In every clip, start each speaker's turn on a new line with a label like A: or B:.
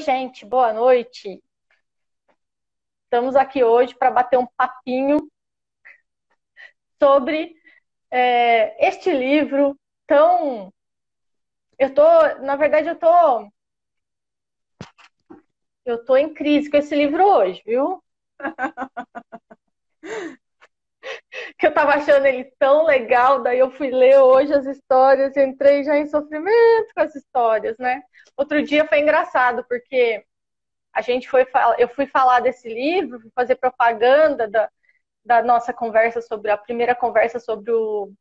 A: Gente, boa noite. Estamos aqui hoje para bater um papinho sobre este livro tão. Na verdade, eu tô em crise com esse livro hoje, viu? Que eu tava achando ele tão legal, daí eu fui ler hoje as histórias e entrei já em sofrimento com as histórias, né? Outro dia foi engraçado, porque eu fui falar desse livro, fui fazer propaganda da nossa conversa sobre a primeira conversa sobre o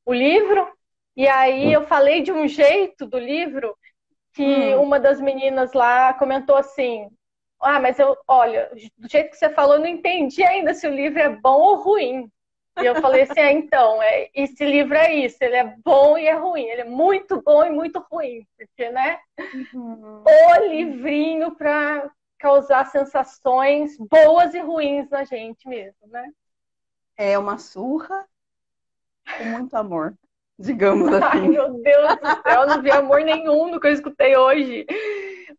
A: livro, e aí eu falei de um jeito do livro que
B: Hum,
A: uma das meninas lá comentou assim: ah, mas olha, do jeito que você falou, eu não entendi ainda se o livro é bom ou ruim. E eu falei assim: então, esse livro é isso, ele é bom e é ruim, ele é muito bom e muito ruim, porque, né,
B: uhum.
A: o livrinho para causar sensações boas e ruins na gente mesmo, né?
B: É uma surra com muito amor, digamos
A: Ai,
B: assim.
A: meu Deus do céu, não vi amor nenhum no que eu escutei hoje.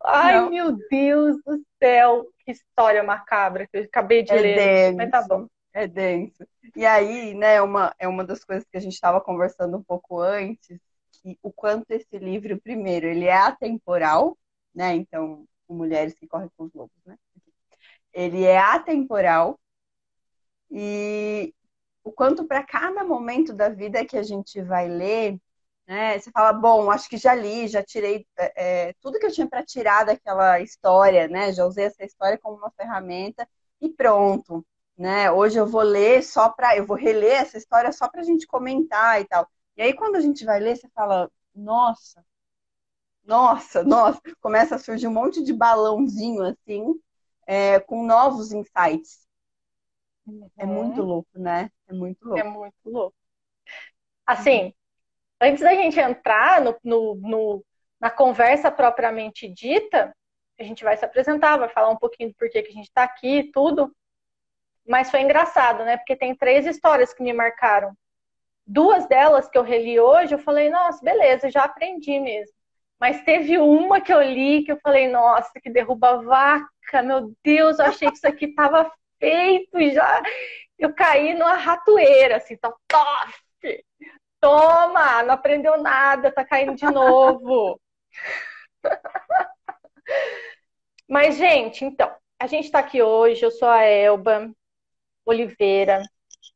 A: Ai,
B: Não,
A: meu Deus do céu, que história macabra que eu acabei de
B: é
A: ler aqui, mas tá bom.
B: denso, é denso. E aí, né, é uma das coisas que a gente estava conversando um pouco antes, que o quanto esse livro, primeiro, ele é atemporal, né? Então, com Mulheres que Correm com os Lobos, né? Ele é atemporal e o quanto para cada momento da vida que a gente vai ler, né? Você fala, bom, acho que já li, já tirei tudo que eu tinha para tirar daquela história, né? Já usei essa história como uma ferramenta e pronto, né? Hoje eu vou reler essa história só para a gente comentar e tal. E aí quando a gente vai ler, você fala, nossa, nossa, nossa, começa a surgir um monte de balãozinho assim, com novos insights. É muito
A: Uhum,
B: louco, né? É muito
A: é
B: louco.
A: muito louco. Assim, antes da gente entrar na conversa propriamente dita, a gente vai se apresentar, vai falar um pouquinho do porquê que a gente está aqui e tudo, mas foi engraçado, né? Porque tem três histórias que me marcaram. Duas delas que eu reli hoje, eu falei, nossa, beleza, já aprendi mesmo. Mas teve uma que eu li que eu falei, nossa, que derruba vaca, meu Deus, eu achei que isso aqui estava feito já. Eu caí numa ratoeira, assim, toma, não aprendeu nada, tá caindo de novo. Mas, gente, então, a gente tá aqui hoje, eu sou a Elba Oliveira,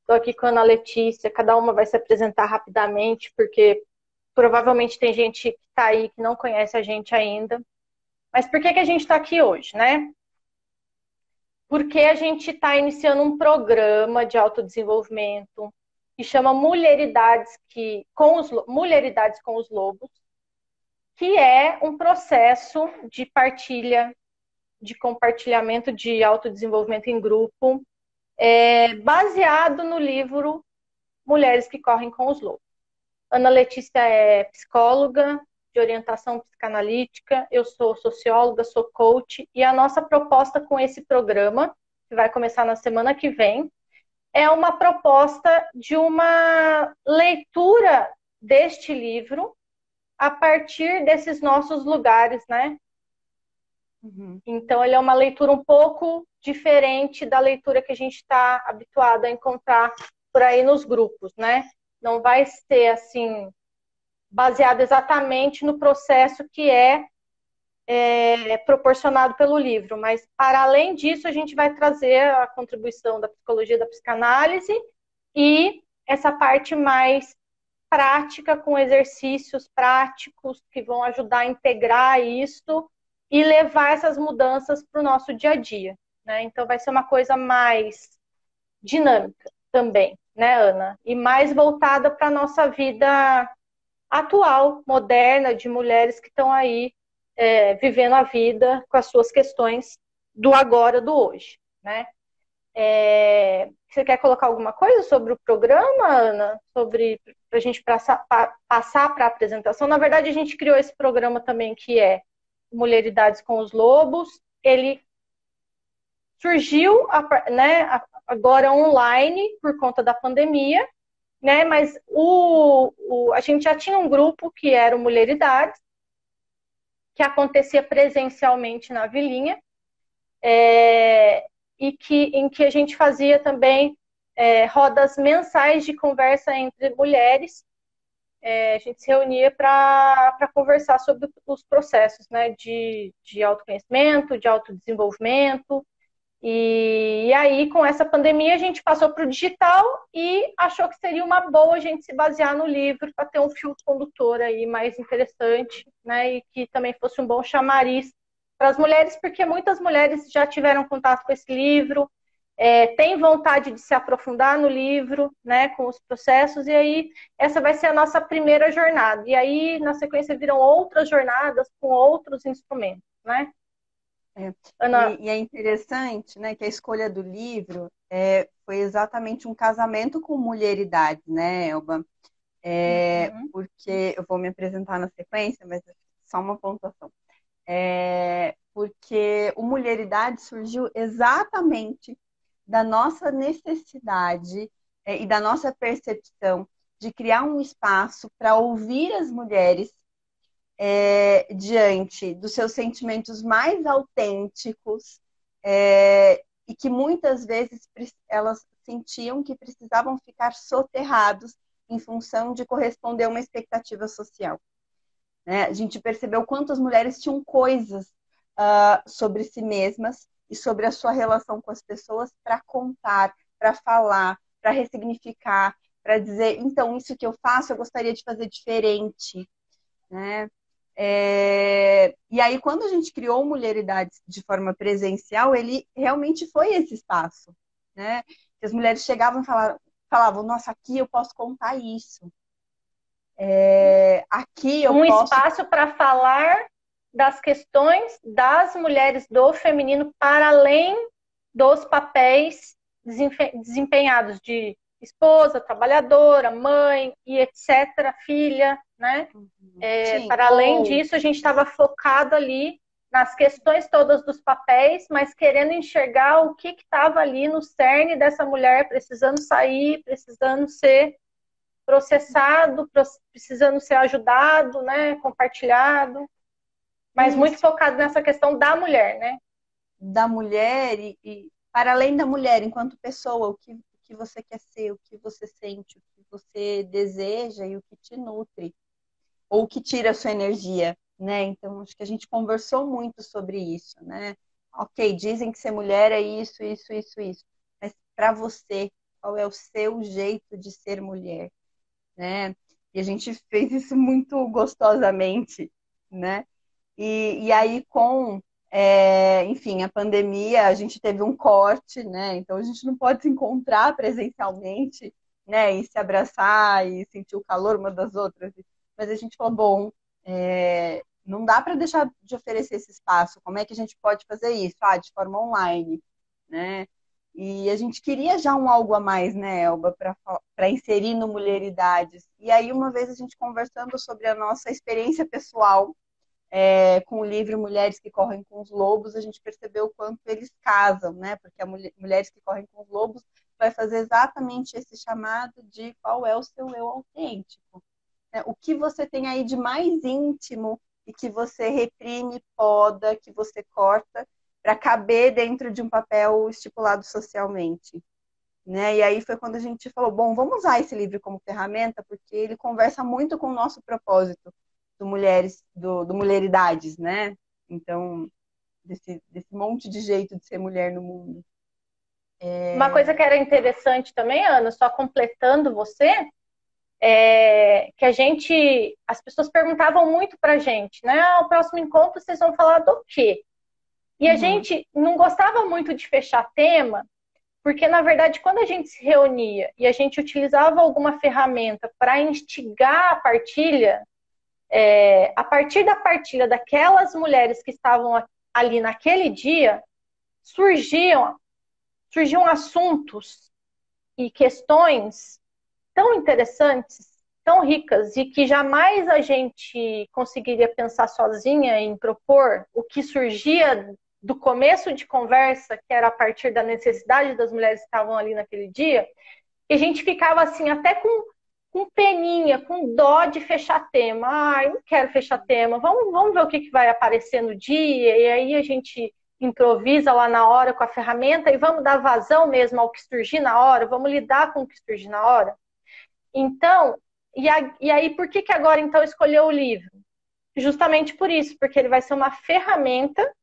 A: tô aqui com a Ana Letícia, cada uma vai se apresentar rapidamente, porque provavelmente tem gente que está aí que não conhece a gente ainda. Mas por que a gente está aqui hoje, né? Porque a gente está iniciando um programa de autodesenvolvimento que chama Mulheridades com os Lobos, que é um processo de partilha, de compartilhamento de autodesenvolvimento em grupo, baseado no livro Mulheres que Correm com os Lobos. Ana Letícia é psicóloga de orientação psicanalítica, eu sou socióloga, sou coach, e a nossa proposta com esse programa, que vai começar na semana que vem, é uma proposta de uma leitura deste livro a partir desses nossos lugares, né?
B: Uhum.
A: Então, ele é uma leitura um pouco diferente da leitura que a gente está habituado a encontrar por aí nos grupos, né? Não vai ser assim baseado exatamente no processo que é proporcionado pelo livro, mas para além disso a gente vai trazer a contribuição da psicologia da psicanálise e essa parte mais prática com exercícios práticos que vão ajudar a integrar isso e levar essas mudanças para o nosso dia a dia, né? Então vai ser uma coisa mais dinâmica também, né, Ana? E mais voltada para a nossa vida atual, moderna, de mulheres que estão aí vivendo a vida com as suas questões do agora, do hoje, né? Você quer colocar alguma coisa sobre o programa, Ana? Sobre para a gente passar para a apresentação? Na verdade, a gente criou esse programa também que é Mulheridades com os Lobos. Ele surgiu, né, agora online por conta da pandemia, né? Mas a gente já tinha um grupo que era o Mulheridades, que acontecia presencialmente na Vilinha, em que a gente fazia também rodas mensais de conversa entre mulheres. A gente se reunia para conversar sobre os processos, né, de autoconhecimento, de autodesenvolvimento. E aí, com essa pandemia, a gente passou para o digital e achou que seria uma boa a gente se basear no livro para ter um fio condutor aí mais interessante, né, e que também fosse um bom chamariz para as mulheres, porque muitas mulheres já tiveram contato com esse livro, têm vontade de se aprofundar no livro, né, com os processos, e aí essa vai ser a nossa primeira jornada. E aí, na sequência, virão outras jornadas com outros instrumentos, né?
B: Ana... E é interessante, né, que a escolha do livro foi exatamente um casamento com mulheridade, né, Elba? Porque eu vou me apresentar na sequência, mas só uma pontuação. Porque o Mulheridade surgiu exatamente da nossa necessidade e da nossa percepção de criar um espaço para ouvir as mulheres diante dos seus sentimentos mais autênticos e que muitas vezes elas sentiam que precisavam ficar soterrados em função de corresponder a uma expectativa social. Né? A gente percebeu quantas mulheres tinham coisas sobre si mesmas e sobre a sua relação com as pessoas para contar, para falar, para ressignificar, para dizer, então, isso que eu faço, eu gostaria de fazer diferente. Né? E aí, quando a gente criou Mulheridade de forma presencial, ele realmente foi esse espaço. Né? Que as mulheres chegavam e falavam, nossa, aqui eu posso contar isso. Aqui eu posso...
A: espaço para falar das questões das mulheres do feminino para além dos papéis desempenhados de esposa, trabalhadora, mãe e etc., filha, né? Para além disso, a gente estava focado ali nas questões todas dos papéis, mas querendo enxergar o que estava ali no cerne dessa mulher, precisando sair, precisando ser processado, precisando ser ajudado, né, compartilhado, mas muito focado nessa questão da mulher, né?
B: Da mulher e para além da mulher, enquanto pessoa, o que você quer ser, o que você sente, o que você deseja e o que te nutre, ou o que tira a sua energia, né? Então, acho que a gente conversou muito sobre isso, né? Ok, dizem que ser mulher é isso, isso, isso, isso, mas para você, qual é o seu jeito de ser mulher? Né? E a gente fez isso muito gostosamente, né? E aí enfim, a pandemia, a gente teve um corte, né? Então a gente não pode se encontrar presencialmente, né? E se abraçar e sentir o calor uma das outras. Mas a gente falou, bom, não dá para deixar de oferecer esse espaço. Como é que a gente pode fazer isso? De forma online, né? E a gente queria já um algo a mais, né, Elba, para inserir no Mulheridades. E aí, uma vez a gente conversando sobre a nossa experiência pessoal com o livro Mulheres que Correm com os Lobos, a gente percebeu o quanto eles casam, né? Porque a Mulheres que Correm com os Lobos vai fazer exatamente esse chamado de qual é o seu eu autêntico. Né? O que você tem aí de mais íntimo e que você reprime, poda, que você corta, para caber dentro de um papel estipulado socialmente. Né? E aí foi quando a gente falou, bom, vamos usar esse livro como ferramenta, porque ele conversa muito com o nosso propósito do Mulheridades, né? Então, desse monte de jeito de ser mulher no mundo.
A: Uma coisa que era interessante também, Ana, só completando você, que as pessoas perguntavam muito pra gente, né? O próximo encontro vocês vão falar do quê? E a gente não gostava muito de fechar tema, porque, na verdade, quando a gente se reunia e a gente utilizava alguma ferramenta para instigar a partilha, a partir da partilha daquelas mulheres que estavam ali naquele dia, surgiam assuntos e questões tão interessantes, tão ricas, e que jamais a gente conseguiria pensar sozinha em propor o que surgia do começo de conversa, que era a partir da necessidade das mulheres que estavam ali naquele dia, e a gente ficava assim, até com com peninha, com dó de fechar tema. Ai, não quero fechar tema. Vamos ver o que vai aparecer no dia. E aí a gente improvisa lá na hora com a ferramenta e vamos dar vazão mesmo ao que surgir na hora. Vamos lidar com o que surgir na hora. Então, e aí por que agora então escolheu o livro? Justamente por isso, porque ele vai ser uma ferramenta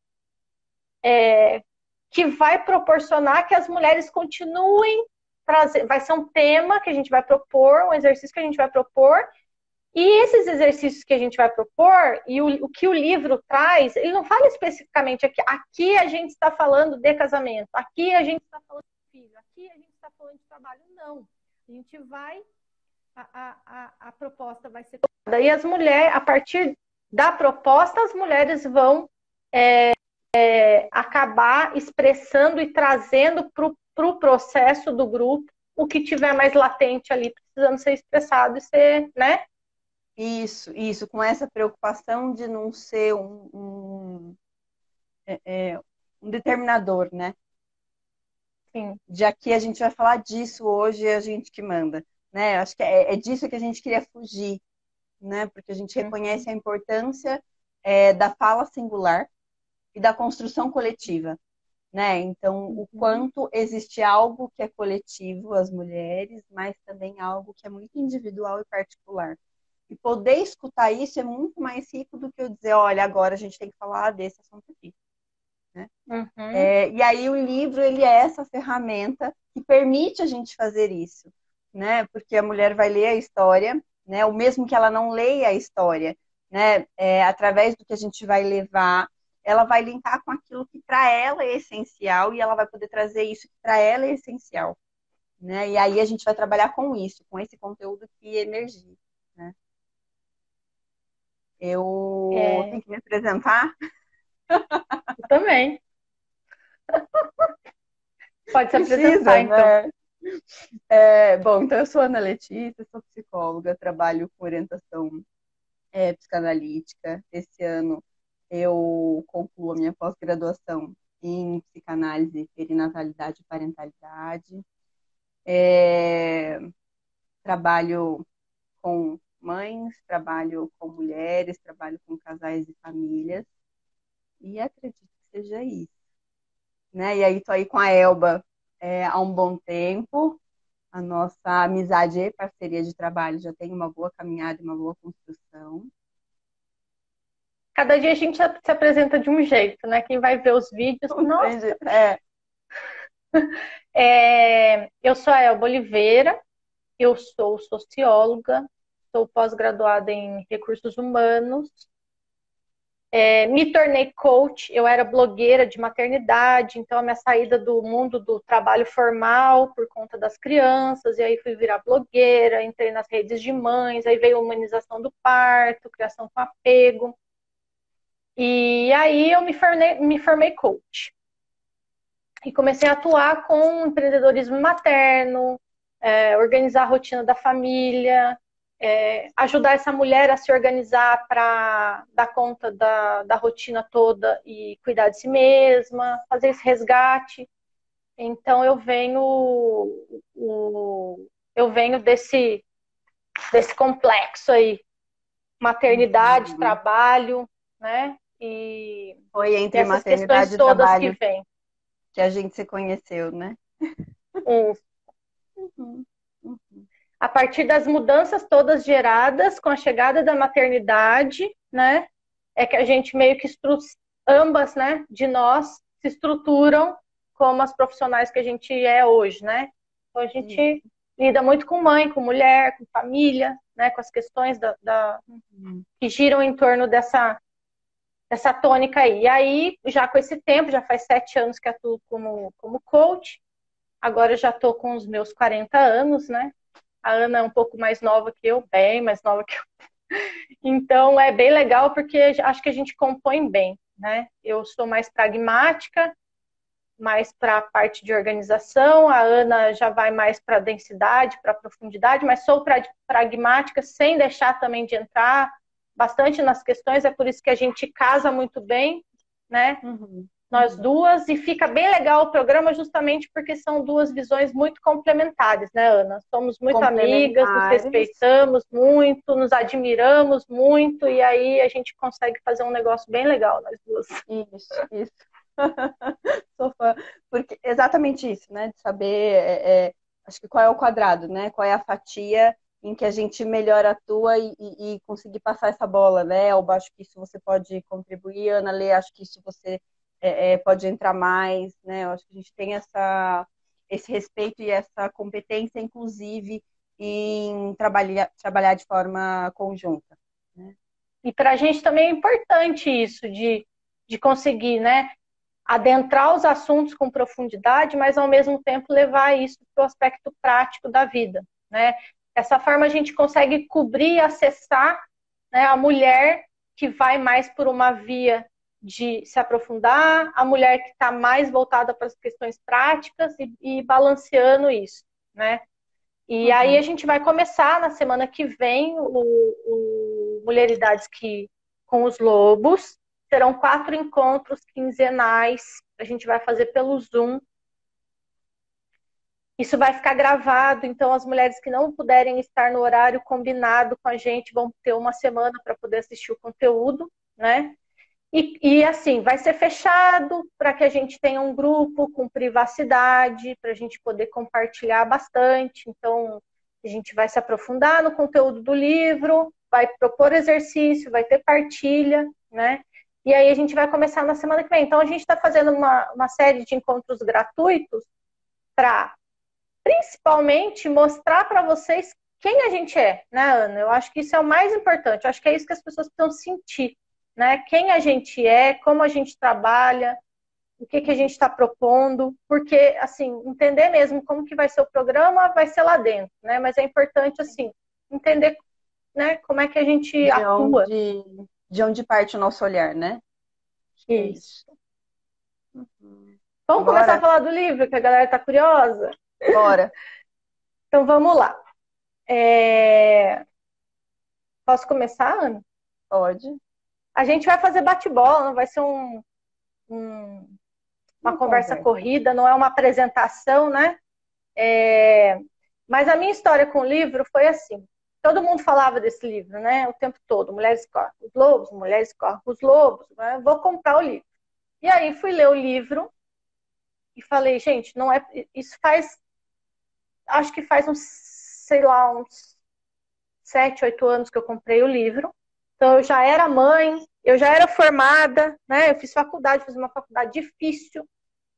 A: que vai proporcionar que as mulheres continuem trazer, vai ser um tema que a gente vai propor, um exercício que a gente vai propor, e esses exercícios que a gente vai propor, e o que o livro traz, ele não fala especificamente aqui a gente está falando de casamento, aqui a gente está falando de filho, aqui a gente está falando de trabalho, não. A gente vai, a proposta vai ser... Daí as mulheres, a partir da proposta, as mulheres vão acabar expressando e trazendo para o processo do grupo o que tiver mais latente ali, precisando ser expressado e ser, né?
B: Isso, com essa preocupação de não ser um determinador, né?
A: Sim.
B: De aqui a gente vai falar disso hoje, é a gente que manda, né? Acho que é disso que a gente queria fugir, né? Porque a gente reconhece a importância da fala singular e da construção coletiva, né? Então, o quanto existe algo que é coletivo, as mulheres, mas também algo que é muito individual e particular. E poder escutar isso é muito mais rico do que eu dizer, olha, agora a gente tem que falar desse assunto aqui. Né? E aí o livro, ele é essa ferramenta que permite a gente fazer isso, né? Porque a mulher vai ler a história, né? Ou mesmo que ela não leia a história, né? Através do que a gente vai levar, ela vai linkar com aquilo que para ela é essencial e ela vai poder trazer isso que para ela é essencial, né? E aí a gente vai trabalhar com isso, com esse conteúdo que emergir, né? Eu tenho que me apresentar?
A: Eu também. Pode se
B: Precisa,
A: apresentar, então.
B: né? Bom, então eu sou Ana Letícia, sou psicóloga, trabalho com orientação psicanalítica. Esse ano eu concluo a minha pós-graduação em psicanálise, perinatalidade e parentalidade. Trabalho com mães, trabalho com mulheres, trabalho com casais e famílias. E acredito que seja isso. Né? E aí tô aí com a Elba há um bom tempo. A nossa amizade e parceria de trabalho já tem uma boa caminhada e uma boa construção.
A: Cada dia a gente se apresenta de um jeito, né? Quem vai ver os vídeos, nossa! Eu sou a Elba Oliveira, eu sou socióloga, sou pós-graduada em recursos humanos, me tornei coach, eu era blogueira de maternidade, então a minha saída do mundo do trabalho formal por conta das crianças, e aí fui virar blogueira, entrei nas redes de mães, aí veio a humanização do parto, criação com apego, e aí eu me formei coach. E comecei a atuar com empreendedorismo materno, organizar a rotina da família, ajudar essa mulher a se organizar para dar conta da rotina toda e cuidar de si mesma, fazer esse resgate. Então eu venho desse complexo aí, maternidade, trabalho, né? E
B: foi entre
A: essas
B: maternidade
A: questões
B: e
A: todas
B: trabalho
A: que vêm.
B: que a gente se conheceu, né?
A: A partir das mudanças todas geradas com a chegada da maternidade, né, é que a gente meio que ambas, né, de nós se estruturam como as profissionais que a gente é hoje, né? Então a gente lida muito com mãe, com mulher, com família, né, com as questões que giram em torno dessa tônica aí. E aí, já com esse tempo, já faz 7 anos que atuo como coach, agora eu já estou com os meus 40 anos, né? A Ana é um pouco mais nova que eu, bem mais nova que eu. Então, é bem legal porque acho que a gente compõe bem, né? Eu sou mais pragmática, mais para a parte de organização. A Ana já vai mais para a densidade, para a profundidade, mas sou pragmática sem deixar também de entrar bastante nas questões. É por isso que a gente casa muito bem, né? nós duas, e fica bem legal o programa justamente porque são duas visões muito complementares, né, Ana? Somos muito amigas, nos
B: Complementares.
A: respeitamos muito, nos admiramos muito, e aí a gente consegue fazer um negócio bem legal, nós duas.
B: Isso. Sou fã. Porque exatamente isso, né? De saber, acho que qual é o quadrado, né? Qual é a fatia em que a gente melhor atua e conseguir passar essa bola, né? Eu acho que isso você pode contribuir, Ana Lê, acho que isso você pode entrar mais, né? Eu acho que a gente tem esse respeito e essa competência, inclusive, em trabalhar de forma conjunta, né?
A: E para a gente também é importante isso, de conseguir, né, adentrar os assuntos com profundidade, mas ao mesmo tempo levar isso para o aspecto prático da vida, né? Dessa forma a gente consegue cobrir e acessar, né, a mulher que vai mais por uma via de se aprofundar, a mulher que está mais voltada para as questões práticas e balanceando isso, né? E aí a gente vai começar na semana que vem o Mulheridades com os Lobos. Serão 4 encontros quinzenais. A gente vai fazer pelo Zoom. Isso vai ficar gravado, então as mulheres que não puderem estar no horário combinado com a gente vão ter uma semana para poder assistir o conteúdo, né? E assim, vai ser fechado para que a gente tenha um grupo com privacidade, para a gente poder compartilhar bastante. Então, a gente vai se aprofundar no conteúdo do livro, vai propor exercício, vai ter partilha, né? E aí a gente vai começar na semana que vem. Então, a gente está fazendo uma série de encontros gratuitos para, principalmente, mostrar para vocês quem a gente é, né, Ana? Eu acho que isso é o mais importante. Eu acho que é isso que as pessoas precisam sentir, né? Quem a gente é, como a gente trabalha, o que a gente está propondo, porque, assim, entender mesmo como que vai ser o programa, vai ser lá dentro, né? Mas é importante, assim, entender, né, como é que a gente
B: De
A: atua.
B: onde, de onde parte o nosso olhar, né? Acho que é isso.
A: Isso. Vamos começar a
B: Bora?
A: falar do livro, que a galera está curiosa?
B: Bora.
A: Então, vamos lá. Posso começar, Ana?
B: Pode.
A: A gente vai fazer bate-bola, não vai ser uma
B: Uma
A: conversa
B: conversa.
A: corrida, não é uma apresentação, né? Mas a minha história com o livro foi assim. Todo mundo falava desse livro, né? O tempo todo. Mulheres correm com os lobos, mulheres correm com os lobos. Né? Vou comprar o livro. E aí fui ler o livro e falei, gente, não é. Isso faz. Acho que faz uns, sei lá, uns 7, 8 anos que eu comprei o livro. Então eu já era mãe, eu já era formada, né? Eu fiz faculdade, fiz uma faculdade difícil,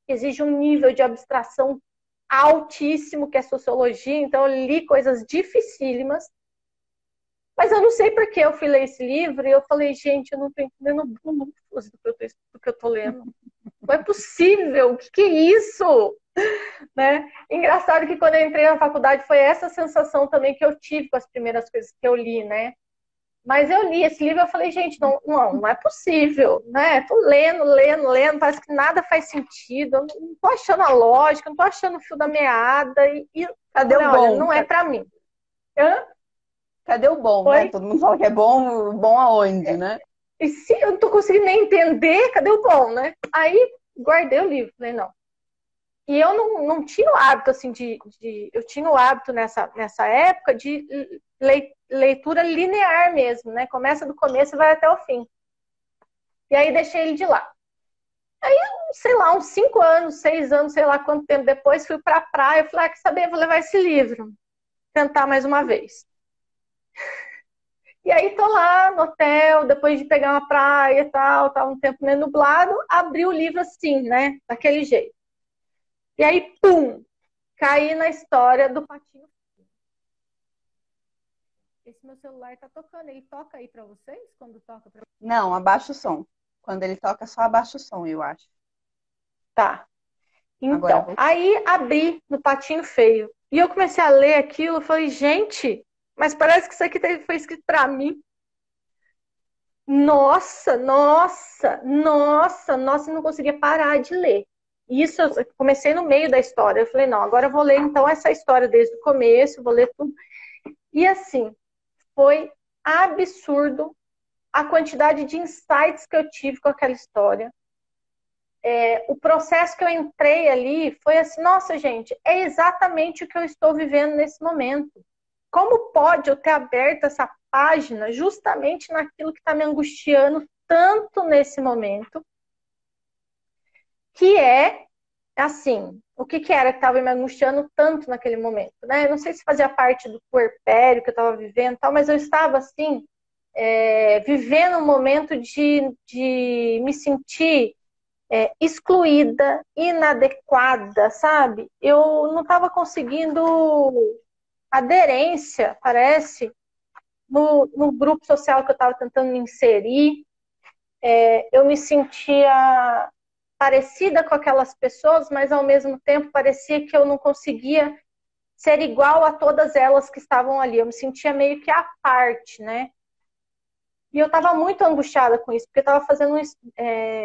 A: que exige um nível de abstração altíssimo, que é sociologia, então eu li coisas dificílimas. Mas eu não sei por que eu fui ler esse livro e eu falei, gente, eu não estou entendendo do que eu estou lendo. Não é possível, o que é isso? Né? Engraçado que quando eu entrei na faculdade foi essa sensação também que eu tive com as primeiras coisas que eu li, né? Mas eu li esse livro e eu falei, gente, não é possível, né? Tô lendo, parece que nada faz sentido, eu não tô achando a lógica, não tô achando o fio da meada, e
B: Cadê
A: falei,
B: o
A: olha,
B: bom?
A: não é para mim. Hã?
B: Cadê o bom, né?
A: Foi?
B: Todo mundo fala que é bom, bom aonde, né?
A: E se eu não tô conseguindo nem entender, cadê o bom, né? Aí guardei o livro, falei, não. E eu não tinha o hábito, assim, eu tinha o hábito nessa época de leitura linear mesmo, né? Começa do começo e vai até o fim. E aí deixei ele de lá. Aí, sei lá, uns 5 anos, 6 anos, sei lá quanto tempo depois, fui pra praia, falei, quer saber, vou levar esse livro. Tentar mais uma vez. E aí tô lá no hotel, depois de pegar uma praia e tal, tava um tempo meio nublado, abri o livro assim, né? Daquele jeito. E aí, pum! Caí na história do patinho. Esse meu celular tá tocando. Ele toca aí pra vocês? Quando toca pra...
B: Não, abaixa o som. Quando ele toca, só abaixa o som, eu acho.
A: Tá.
B: Agora
A: Então,
B: vou.
A: aí abri no Patinho Feio. E eu comecei a ler aquilo e falei, gente, mas parece que isso aqui foi escrito pra mim. Nossa, nossa, nossa, nossa, eu não conseguia parar de ler. Isso eu comecei no meio da história. Eu falei, não, agora eu vou ler então essa história desde o começo, vou ler tudo. E assim, foi absurdo a quantidade de insights que eu tive com aquela história. o processo que eu entrei ali foi assim, nossa, gente, é exatamente o que eu estou vivendo nesse momento. Como pode eu ter aberto essa página justamente naquilo que está me angustiando tanto nesse momento, que é, assim, o que, que era que estava me angustiando tanto naquele momento, né? Eu não sei se fazia parte do puerpério que eu estava vivendo, tal, mas eu estava, assim, vivendo um momento de me sentir excluída, inadequada, sabe? Eu não estava conseguindo aderência, parece, no grupo social que eu estava tentando me inserir. Eu me sentia parecida com aquelas pessoas, mas ao mesmo tempo parecia que eu não conseguia ser igual a todas elas que estavam ali. Eu me sentia meio que à parte, né? E eu estava muito angustiada com isso, porque eu estava fazendo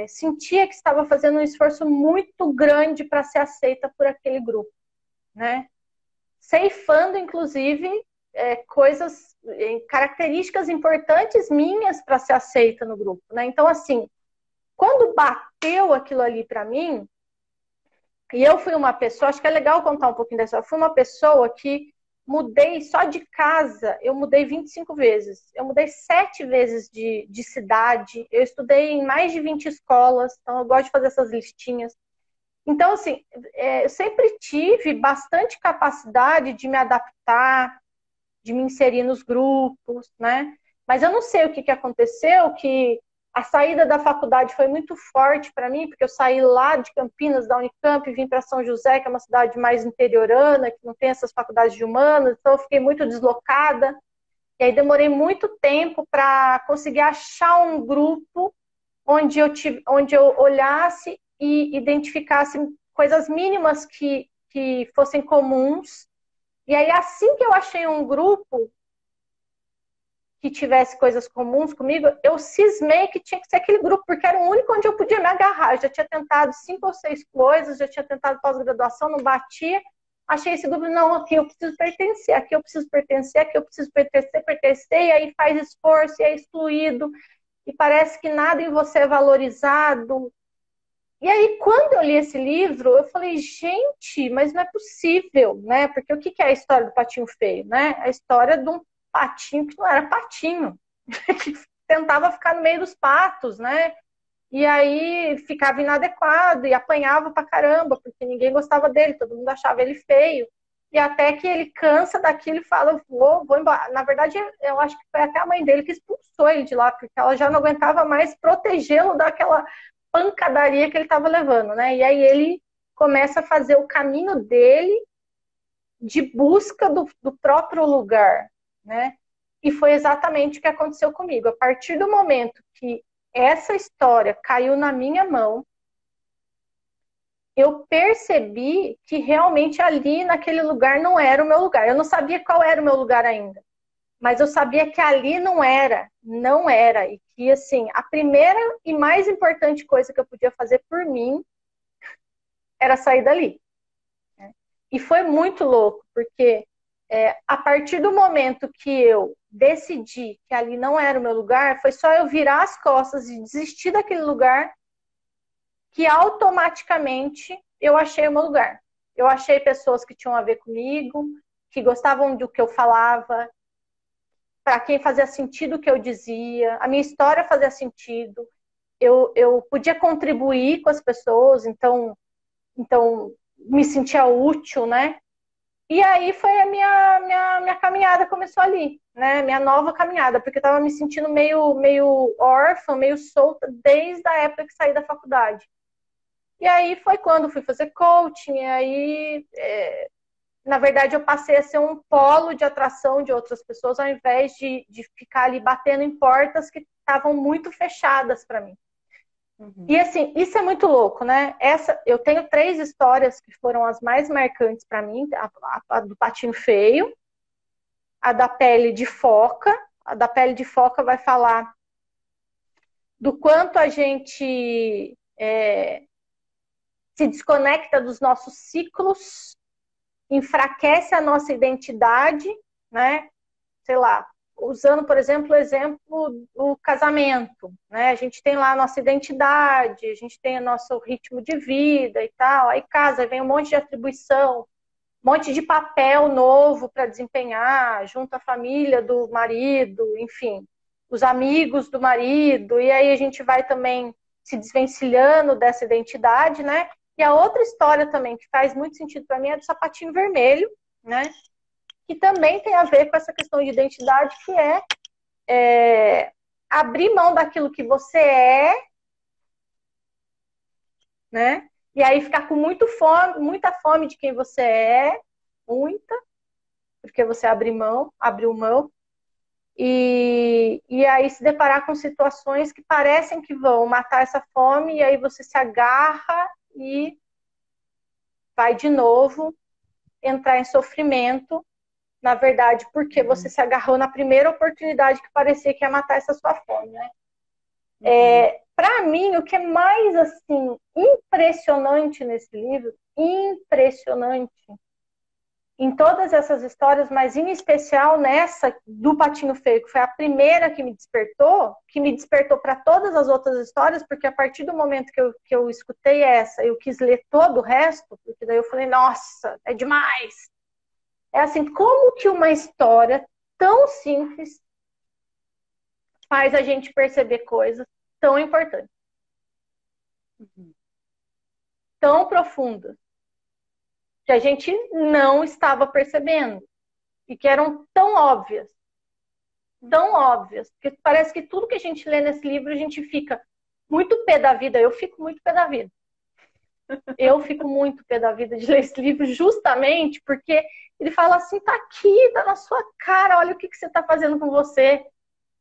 A: sentia que estava fazendo um esforço muito grande para ser aceita por aquele grupo, né? Ceifando, inclusive, coisas, características importantes minhas para ser aceita no grupo, né? Então, assim, quando bateu aquilo ali para mim, e eu fui uma pessoa, acho que é legal contar um pouquinho dessa, eu fui uma pessoa que mudei só de casa, eu mudei 25 vezes. Eu mudei 7 vezes de cidade, eu estudei em mais de 20 escolas, então eu gosto de fazer essas listinhas. Então, assim, eu sempre tive bastante capacidade de me adaptar, de me inserir nos grupos, né? Mas eu não sei o que aconteceu, que a saída da faculdade foi muito forte para mim, porque eu saí lá de Campinas, da Unicamp, e vim para São José, que é uma cidade mais interiorana, que não tem essas faculdades de humanas, então eu fiquei muito deslocada. E aí demorei muito tempo para conseguir achar um grupo onde eu olhasse e identificasse coisas mínimas que fossem comuns. E aí, assim que eu achei um grupo que tivesse coisas comuns comigo, eu cismei que tinha que ser aquele grupo, porque era o único onde eu podia me agarrar. Eu já tinha tentado 5 ou 6 coisas, já tinha tentado pós-graduação, não batia. Achei esse grupo, não, aqui eu preciso pertencer, aqui eu preciso pertencer, aqui eu preciso pertencer, e aí faz esforço, e é excluído, e parece que nada em você é valorizado. E aí, quando eu li esse livro, eu falei, gente, mas não é possível, né? Porque o que é a história do patinho feio, né? A história de um patinho que não era patinho, que tentava ficar no meio dos patos, né? E aí ficava inadequado e apanhava pra caramba, porque ninguém gostava dele, todo mundo achava ele feio. E até que ele cansa daquilo e fala, vou embora. Na verdade, eu acho que foi até a mãe dele que expulsou ele de lá, porque ela já não aguentava mais protegê-lo daquela pancadaria que ele estava levando, né? E aí ele começa a fazer o caminho dele de busca do próprio lugar, né? E foi exatamente o que aconteceu comigo. A partir do momento que essa história caiu na minha mão, eu percebi que realmente ali naquele lugar não era o meu lugar. Eu não sabia qual era o meu lugar ainda, mas eu sabia que ali não era. E que, assim, a primeira e mais importante coisa que eu podia fazer por mim era sair dali. E foi muito louco, porque a partir do momento que eu decidi que ali não era o meu lugar, foi só eu virar as costas e desistir daquele lugar que automaticamente eu achei o meu lugar. Eu achei pessoas que tinham a ver comigo, que gostavam do que eu falava, para quem fazia sentido o que eu dizia, a minha história fazia sentido, eu podia contribuir com as pessoas, então me sentia útil, né? E aí foi a minha caminhada começou ali, né? Minha nova caminhada, porque eu estava me sentindo meio órfã, meio solta desde a época que saí da faculdade. E aí foi quando fui fazer coaching, e aí, na verdade, eu passei a ser um polo de atração de outras pessoas, ao invés de ficar ali batendo em portas que estavam muito fechadas para mim.
B: Uhum.
A: E assim, isso é muito louco, né? Eu tenho 3 histórias que foram as mais marcantes para mim: a do patinho feio, a da pele de foca. A da pele de foca vai falar do quanto a gente se desconecta dos nossos ciclos, enfraquece a nossa identidade, né? Sei lá, usando, por exemplo, o exemplo do casamento, né? A gente tem lá a nossa identidade, a gente tem o nosso ritmo de vida e tal, aí casa, aí vem um monte de atribuição, um monte de papel novo para desempenhar, junto à família do marido, enfim, os amigos do marido, e aí a gente vai também se desvencilhando dessa identidade, né? E a outra história também que faz muito sentido para mim é do sapatinho vermelho, né? Que também tem a ver com essa questão de identidade, que abrir mão daquilo que você é, né? E aí ficar com muita fome de quem você é, muita, porque você abriu mão, e aí se deparar com situações que parecem que vão matar essa fome, e aí você se agarra e vai de novo entrar em sofrimento, na verdade, porque você se agarrou na primeira oportunidade que parecia que ia matar essa sua fome, né? Para mim, o que é mais assim impressionante nesse livro, impressionante, em todas essas histórias, mas em especial nessa do Patinho Feio, que foi a primeira que me despertou para todas as outras histórias, porque a partir do momento que eu escutei essa, eu quis ler todo o resto, porque daí eu falei, nossa, é demais. É assim, como que uma história tão simples faz a gente perceber coisas tão importantes, tão profundas, que a gente não estava percebendo e que eram tão óbvias, porque parece que tudo que a gente lê nesse livro a gente fica muito pé da vida. Eu fico muito pé da vida. Eu fico muito pé da vida de ler esse livro justamente porque ele fala assim, tá aqui, tá na sua cara, olha o que você tá fazendo com você,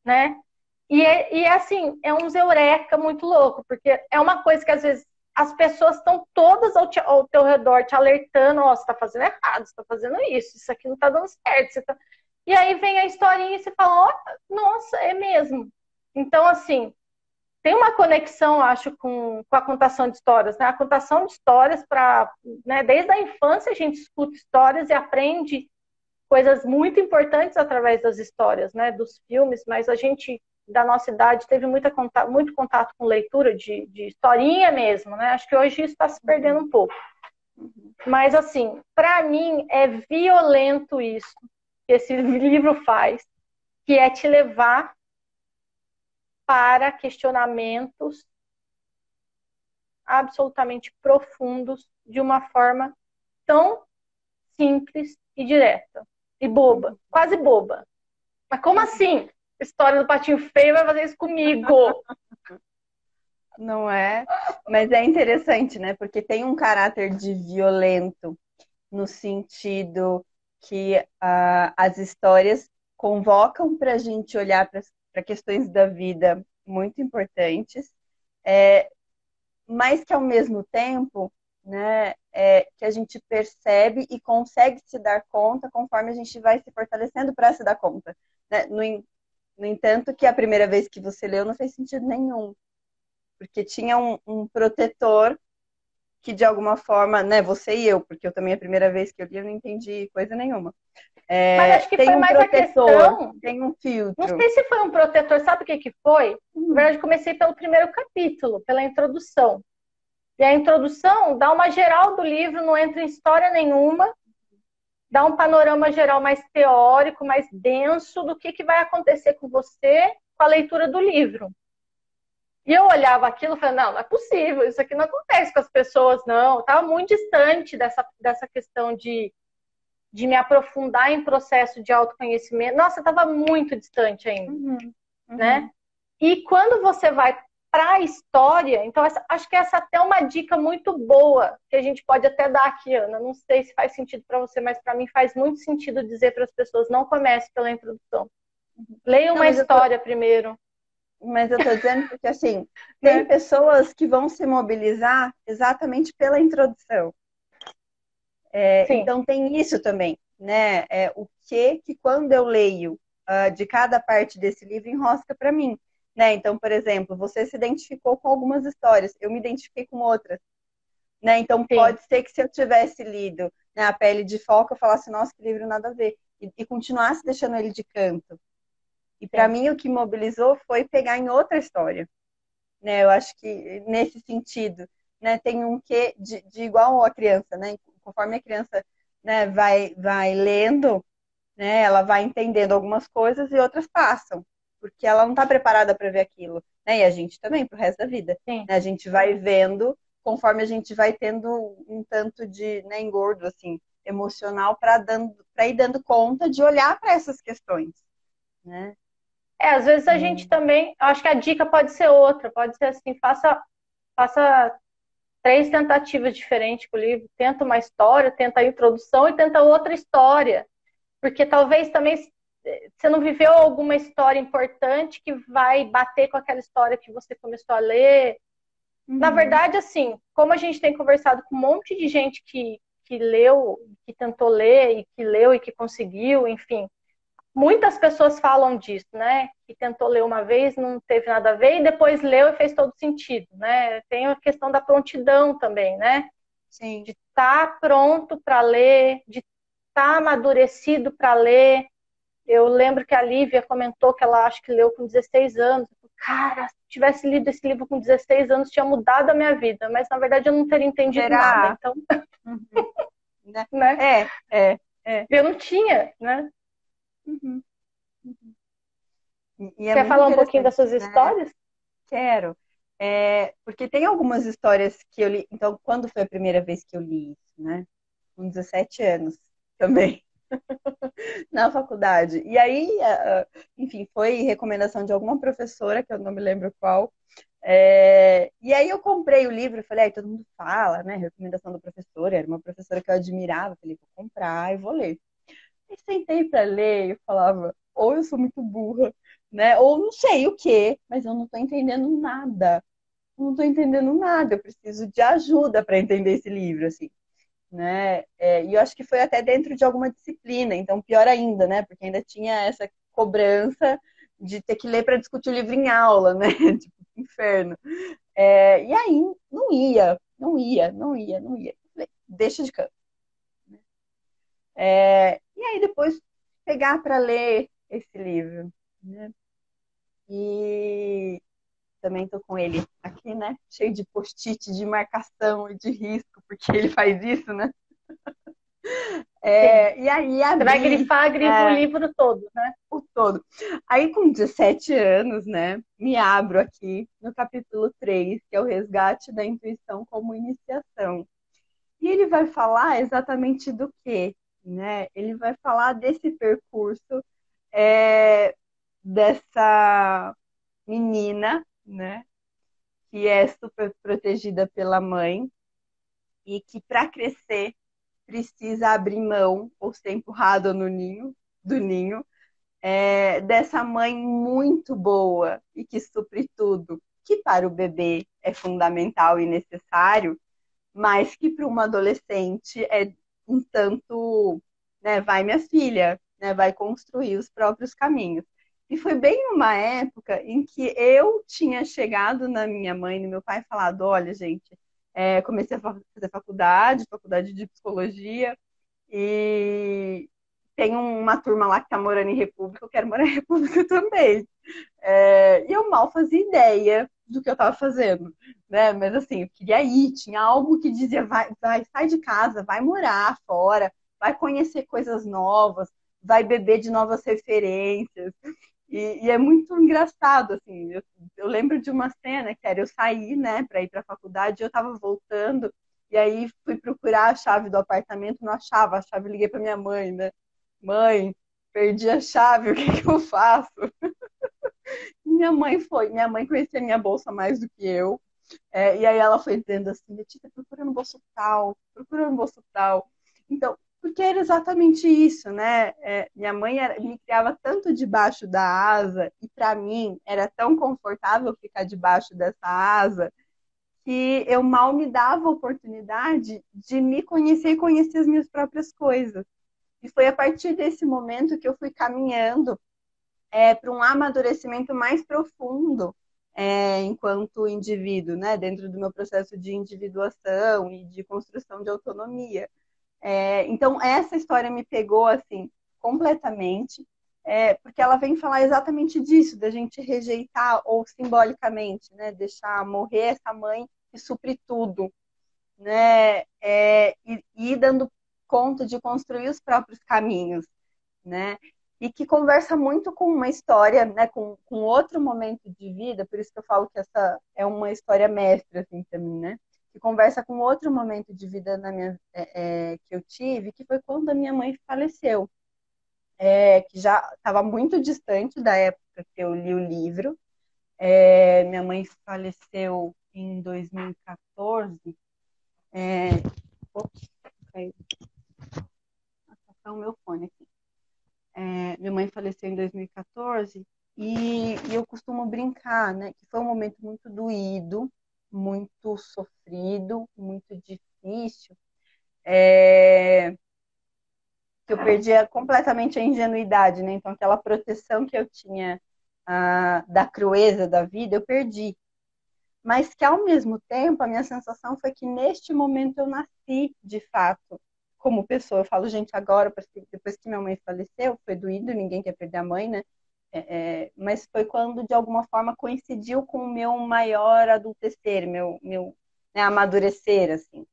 A: né? E assim, é um eureka muito louco, porque é uma coisa que às vezes as pessoas estão todas ao teu redor te alertando, ó, você tá fazendo errado, você tá fazendo isso aqui não tá dando certo. E aí vem a historinha e você fala, ó, nossa, é mesmo. Então, assim, tem uma conexão, acho, com a contação de histórias, né? A contação de histórias né, desde a infância a gente escuta histórias e aprende coisas muito importantes através das histórias, né? Dos filmes, mas a gente da nossa idade teve muito contato com leitura de historinha mesmo, né? Acho que hoje isso está se perdendo um pouco. Mas, assim, para mim é violento isso que esse livro faz, que é te levar para questionamentos absolutamente profundos de uma forma tão simples e direta. E boba, quase boba. Mas como assim? A história do Patinho Feio vai fazer isso comigo?
B: Não é? Mas é interessante, né? Porque tem um caráter de violento no sentido que as histórias convocam para a gente olhar para questões da vida muito importantes, mas que ao mesmo tempo, né, que a gente percebe e consegue se dar conta conforme a gente vai se fortalecendo para se dar conta. Né? No entanto, que a primeira vez que você leu não fez sentido nenhum, porque tinha um protetor que de alguma forma, né, você e eu, porque eu também a primeira vez que eu li eu não entendi coisa nenhuma.
A: Mas acho que
B: Tem
A: foi
B: um
A: mais a
B: protetor,
A: questão.
B: tem um
A: Não
B: filtro.
A: sei se foi um protetor, sabe o que que foi? Na verdade, comecei pelo primeiro capítulo, pela introdução. E a introdução dá uma geral do livro, não entra em história nenhuma, dá um panorama geral mais teórico, mais denso do que vai acontecer com você com a leitura do livro. E eu olhava aquilo e falei, não é possível, isso aqui não acontece com as pessoas, não. Eu estava muito distante dessa questão de me aprofundar em processo de autoconhecimento. Nossa, estava muito distante ainda, né? E quando você vai para a história, então acho que essa até é uma dica muito boa que a gente pode até dar aqui, Ana. Não sei se faz sentido para você, mas para mim faz muito sentido dizer para as pessoas, não comece pela introdução. Leia uma história primeiro.
B: Mas eu tô dizendo porque, assim, tem
A: Né?
B: pessoas que vão se mobilizar exatamente pela introdução. Então tem isso também, né? O que quando eu leio de cada parte desse livro enrosca para mim, né? Então, por exemplo, você se identificou com algumas histórias, eu me identifiquei com outras, né? Então
A: Sim.
B: pode ser que se eu tivesse lido, né, A Pele de Foca, eu falasse, nossa, que livro nada a ver, e continuasse deixando ele de canto, E para mim o que mobilizou foi pegar em outra história, né? Eu acho que nesse sentido, né, tem um quê de igual a criança, né? Conforme a criança, né, vai lendo, né, ela vai entendendo algumas coisas e outras passam, porque ela não está preparada para ver aquilo, né? E a gente também, para o resto da vida,
A: Sim.
B: né? A gente vai vendo conforme a gente vai tendo um tanto de, né, engordo assim emocional para ir dando conta de olhar para essas questões, né?
A: Às vezes a gente também, acho que a dica pode ser outra, pode ser assim, faça 3 tentativas diferentes com o livro, tenta uma história, tenta a introdução e tenta outra história, porque talvez também você não viveu alguma história importante que vai bater com aquela história que você começou a ler. Na verdade, assim, como a gente tem conversado com um monte de gente que leu, que tentou ler, e que leu e que conseguiu, enfim, muitas pessoas falam disso, né? Que tentou ler uma vez, não teve nada a ver, e depois leu e fez todo sentido, né? Tem a questão da prontidão também, né?
B: Sim.
A: De estar pronto para ler, de estar amadurecido para ler. Eu lembro que a Lívia comentou que ela acho que leu com 16 anos. Cara, se tivesse lido esse livro com 16 anos, tinha mudado a minha vida. Mas, na verdade, eu não teria entendido nada.
B: Será?
A: Então,
B: Uhum.
A: né?
B: É.
A: Eu não tinha, né?
B: Uhum. Uhum. E é
A: Quer
B: muito
A: falar um pouquinho das
B: interessante,
A: suas
B: né?
A: histórias?
B: Quero. Porque tem algumas histórias que eu li. Então, quando foi a primeira vez que eu li isso, né? Com 17 anos também, na faculdade. E aí, enfim, foi recomendação de alguma professora, que eu não me lembro qual. E aí eu comprei o livro e falei, todo mundo fala, né? Recomendação da professora, era uma professora que eu admirava, falei, vou comprar e vou ler. E sentei para ler e eu falava, ou eu sou muito burra, né? Ou não sei o quê, mas eu não estou entendendo nada. Eu não estou entendendo nada, eu preciso de ajuda para entender esse livro, assim, né? E eu acho que foi até dentro de alguma disciplina, então pior ainda, né? Porque ainda tinha essa cobrança de ter que ler para discutir o livro em aula, né? Tipo, inferno. E aí não ia. Falei, deixa de canto. E aí depois pegar para ler esse livro, né? E também tô com ele aqui, né? Cheio de post-it, de marcação e de risco, porque ele faz isso, né?
A: Sim.
B: E aí
A: Você vai
B: abri
A: grifar, grifa o livro todo, né?
B: o todo. Aí com 17 anos, né? Me abro aqui no capítulo 3, que é o resgate da intuição como iniciação. E ele vai falar exatamente do quê? Né? Ele vai falar desse percurso dessa menina, né? Que é super protegida pela mãe e que para crescer precisa abrir mão ou ser empurrada no ninho, do ninho, dessa mãe muito boa e que supre tudo, que para o bebê é fundamental e necessário, mas que para uma adolescente é um tanto, né, vai minha filha, né, vai construir os próprios caminhos. E foi bem uma época em que eu tinha chegado na minha mãe e no meu pai e falado, olha, gente, comecei a fazer faculdade de psicologia, e tem uma turma lá que tá morando em República, eu quero morar em República também. E eu mal fazia ideia do que eu estava fazendo, né? Mas assim, eu queria ir, tinha algo que dizia, vai, sai de casa, vai morar fora, vai conhecer coisas novas, vai beber de novas referências. E é muito engraçado, assim, eu lembro de uma cena que era eu sair, né, para ir para a faculdade, eu estava voltando, e aí fui procurar a chave do apartamento, não achava a chave, liguei para minha mãe, né? Mãe, perdi a chave, o que eu faço? Minha mãe conhecia minha bolsa mais do que eu. E aí ela foi dizendo assim, Letícia, procura no bolso tal, procura no bolso tal. Então, porque era exatamente isso, né? Minha mãe me criava tanto debaixo da asa, e para mim era tão confortável ficar debaixo dessa asa, que eu mal me dava a oportunidade de me conhecer e conhecer as minhas próprias coisas. E foi a partir desse momento que eu fui caminhando para um amadurecimento mais profundo enquanto indivíduo, né? Dentro do meu processo de individuação e de construção de autonomia. Então, essa história me pegou assim completamente. porque ela vem falar exatamente disso, da gente rejeitar, ou simbolicamente, né, deixar morrer essa mãe que supre tudo, né, e ir dando conta de construir os próprios caminhos, né, e que conversa muito com uma história, né, com outro momento de vida, por isso que eu falo que essa é uma história mestra, assim, para mim, né, que conversa com outro momento de vida que eu tive, que foi quando a minha mãe faleceu, que já estava muito distante da época que eu li o livro. Minha mãe faleceu em 2014. Ops, caiu. Tá o meu fone aqui. Minha mãe faleceu em 2014 e eu costumo brincar, né, que foi um momento muito doído, muito sofrido, muito difícil, que eu perdia completamente a ingenuidade, né? Então aquela proteção que eu tinha da crueza da vida, eu perdi. Mas que ao mesmo tempo a minha sensação foi que neste momento eu nasci de fato como pessoa. Eu falo, gente, agora, depois que minha mãe faleceu, foi doído, ninguém quer perder a mãe, né? Mas foi quando de alguma forma coincidiu com o meu maior adultecer, meu né, amadurecer, assim,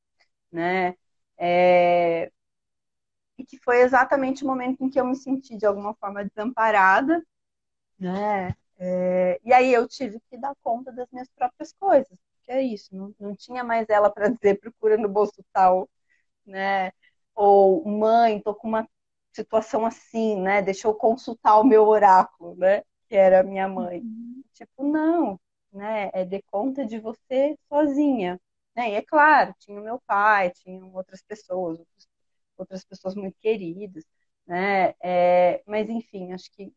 B: né? E que foi exatamente o momento em que eu me senti de alguma forma desamparada, né? E aí eu tive que dar conta das minhas próprias coisas, que é isso, não tinha mais ela para dizer procura no bolso tal, né? Ou mãe, tô com uma situação assim, né? Deixa eu consultar o meu oráculo, né? Que era a minha mãe. Tipo, não, né? Dê conta de você sozinha, né? E é claro, tinha o meu pai, tinham outras pessoas muito queridas, né? Mas enfim, acho que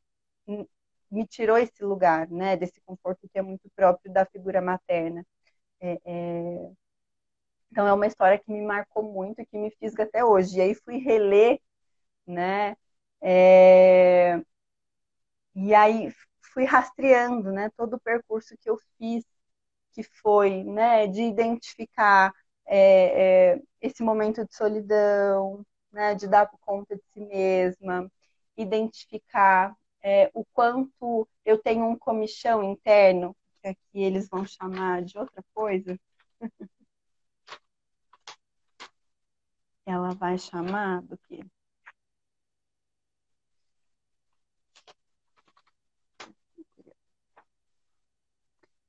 B: me tirou esse lugar, né? Desse conforto que é muito próprio da figura materna. Então é uma história que me marcou muito e que me fisga até hoje. E aí fui reler, né? E aí fui rastreando, né? Todo o percurso que eu fiz, que foi, né? De identificar esse momento de solidão, né? De dar conta de si mesma, identificar o quanto eu tenho um comichão interno, que aqui eles vão chamar de outra coisa. Ela vai chamar do quê?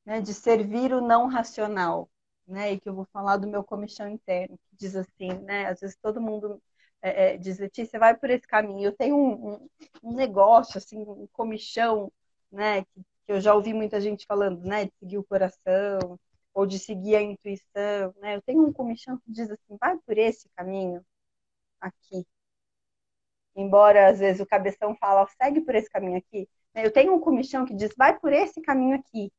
B: Né, de servir o não racional, né? E que eu vou falar do meu comichão interno, que diz assim, né? Às vezes todo mundo diz, Letícia, vai por esse caminho. Eu tenho um negócio, assim, um comichão, né? Que eu já ouvi muita gente falando, né? De seguir o coração, ou de seguir a intuição, né? Eu tenho um comichão que diz assim, vai por esse caminho aqui. Embora às vezes o cabeção fala, segue por esse caminho aqui. Eu tenho um comichão que diz, vai por esse caminho aqui.